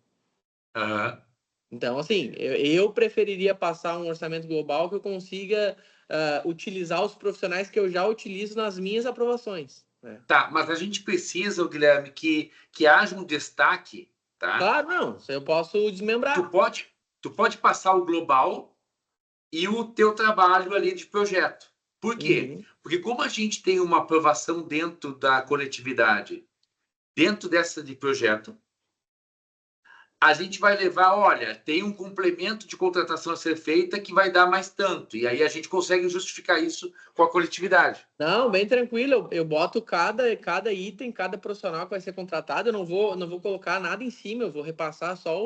Uhum. Então, assim, eu preferiria passar um orçamento global que eu consiga utilizar os profissionais que eu já utilizo nas minhas aprovações. Né? Tá, mas a gente precisa, Guilherme, que haja um destaque, tá? Claro, não. Eu posso desmembrar. Tu pode passar o global e o teu trabalho ali de projeto. Por quê? Porque como a gente tem uma aprovação dentro da coletividade, dentro dessa de projeto, a gente vai levar, olha, tem um complemento de contratação a ser feita que vai dar mais tanto. E aí a gente consegue justificar isso com a coletividade. Não, bem tranquilo. Eu boto cada item, cada profissional que vai ser contratado. Eu não vou colocar nada em cima. Eu vou repassar só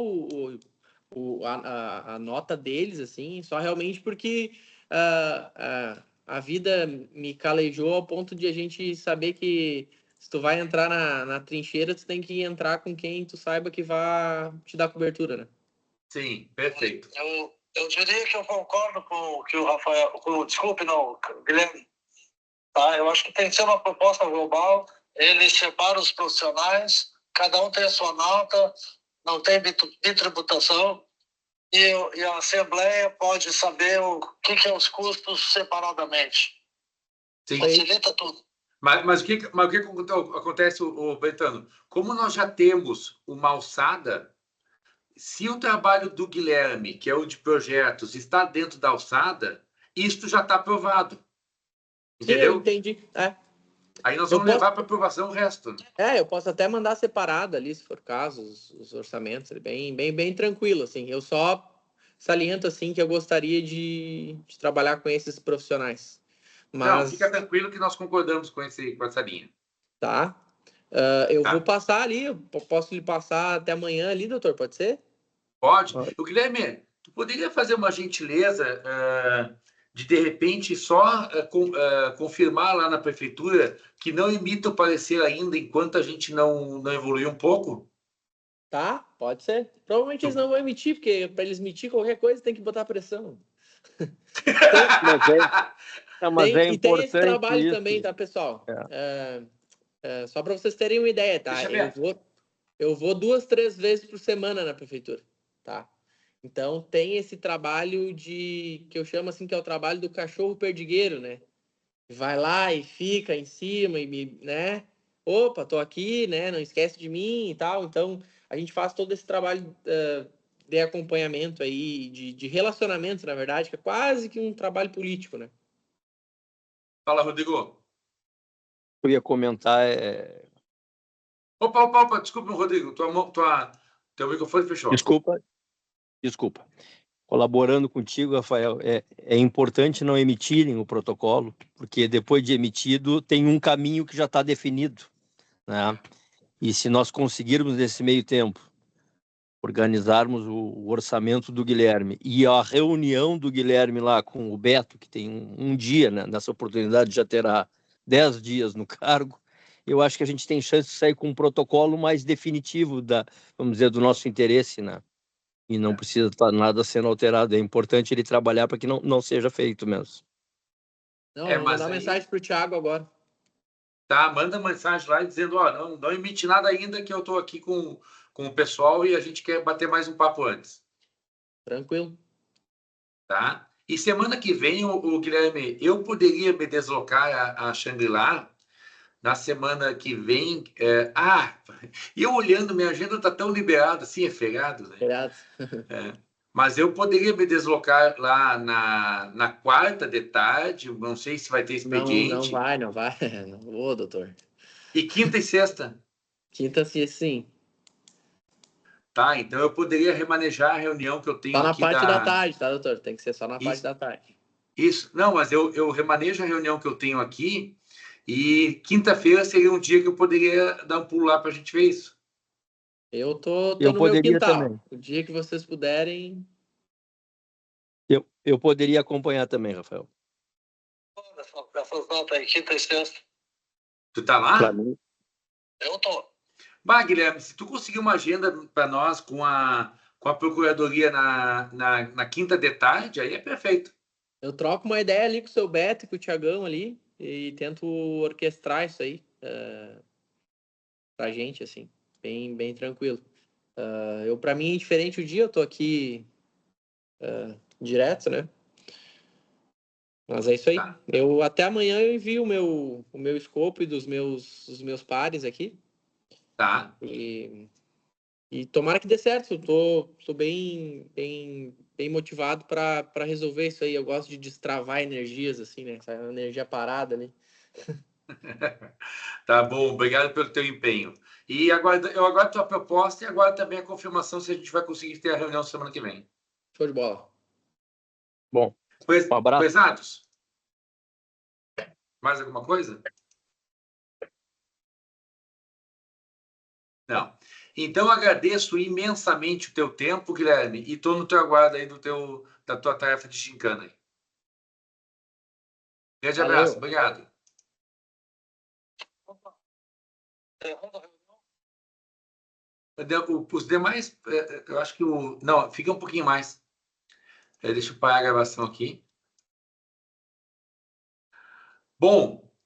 a nota deles, assim, só realmente porque a vida me calejou ao ponto de a gente saber que se tu vai entrar na trincheira, tu tem que entrar com quem tu saiba que vai te dar cobertura, né? Sim, perfeito. Eu diria que eu concordo com o que o Rafael... Desculpe, não, Guilherme. Tá? Eu acho que tem que ser uma proposta global. Ele separa os profissionais, cada um tem a sua nota, não tem bitributação. E a Assembleia pode saber o que é os custos separadamente. Sim. Facilita tudo. Mas o que acontece, Bretano? Como nós já temos uma alçada, se o trabalho do Guilherme, que é o de projetos, está dentro da alçada, isto já está aprovado. Entendeu? Sim, eu entendi. Aí nós vamos levar para aprovação o resto. Eu posso até mandar separado ali, se for o caso, os orçamentos, bem tranquilo, assim. Eu só saliento, assim, que eu gostaria de trabalhar com esses profissionais. Mas... Não, fica tranquilo que nós concordamos com essa linha. Tá. Eu vou passar ali, eu posso lhe passar até amanhã ali, doutor, pode ser? Pode. O Guilherme, tu poderia fazer uma gentileza de repente, só confirmar lá na prefeitura que não emita o parecer ainda enquanto a gente não evoluir um pouco? Tá, pode ser. Provavelmente eles não vão emitir, porque para eles emitir qualquer coisa tem que botar pressão. Mas é importante. E tem esse trabalho isso. também, tá, pessoal? Só para vocês terem uma ideia, tá? Eu vou 2, 3 vezes por semana na prefeitura, tá? Então tem esse trabalho que eu chamo assim, que é o trabalho do cachorro perdigueiro, né? Vai lá e fica em cima e né? Opa, tô aqui, né? Não esquece de mim e tal. Então a gente faz todo esse trabalho de acompanhamento aí, de relacionamento, na verdade, que é quase que um trabalho político, né? Fala, Rodrigo. Eu ia comentar... Opa, desculpa, Rodrigo. Teu microfone fechou. Desculpa. Colaborando contigo, Rafael, é importante não emitirem o protocolo, porque depois de emitido tem um caminho que já está definido, né? E se nós conseguirmos nesse meio tempo organizarmos o orçamento do Guilherme e a reunião do Guilherme lá com o Beto, que tem um dia, né, nessa oportunidade já terá 10 dias no cargo, eu acho que a gente tem chance de sair com um protocolo mais definitivo vamos dizer, do nosso interesse, né? E não precisa estar nada sendo alterado. É importante ele trabalhar para que não seja feito mesmo. Não, É, vou mas mandar aí- mensagem pro Thiago agora. Tá, manda mensagem lá dizendo, ó, não emite nada ainda que eu estou aqui com o pessoal e a gente quer bater mais um papo antes, Tranquilo. tá? E semana que vem, o Guilherme, eu poderia me deslocar a Shangri-La na semana que vem. E eu olhando, minha agenda está tão liberada, assim, é feriado, né? Feriado. Mas eu poderia me deslocar lá na quarta de tarde, não sei se vai ter Não expediente, vai. Não vou, doutor. e quinta e sexta. Quinta, sim. Tá, então eu poderia remanejar a reunião que eu tenho Só na aqui parte da tarde, tá, doutor? Tem que ser só na parte Isso. da tarde. Isso, não, mas eu remanejo a reunião que eu tenho aqui e quinta-feira seria um dia que eu poderia dar um pulo lá para a gente ver isso. Eu tô Eu no meu poderia quintal. também. O dia que vocês puderem. Eu poderia acompanhar também, Rafael. Essas datas aí, quinta e sexta. Tu tá lá? Para mim. Eu tô. Bah, Guilherme, se tu conseguir uma agenda para nós com a procuradoria na quinta de tarde, aí é perfeito. Eu troco uma ideia ali com o seu Beto e com o Thiagão ali e tento orquestrar isso aí pra gente, assim, bem tranquilo. Pra mim, é diferente o dia, eu tô aqui direto, né? Mas é isso aí. Tá. Até amanhã eu envio o meu escopo e dos meus pares aqui. Tá. E tomara que dê certo. Eu tô bem motivado para resolver isso aí. Eu gosto de destravar energias, assim, né? Essa energia parada ali. Tá bom, obrigado pelo teu empenho. E eu aguardo a tua proposta e aguardo também a confirmação se a gente vai conseguir ter a reunião semana que vem. Show de bola. Bom, um abraço. Pesados? Mais alguma coisa? Não. Então, agradeço imensamente o teu tempo, Guilherme, e estou no teu aguardo aí da tua tarefa de gincana aí. Grande Valeu. abraço, obrigado. Os demais, eu acho que não, fica um pouquinho mais. Deixa eu parar a gravação aqui. Bom,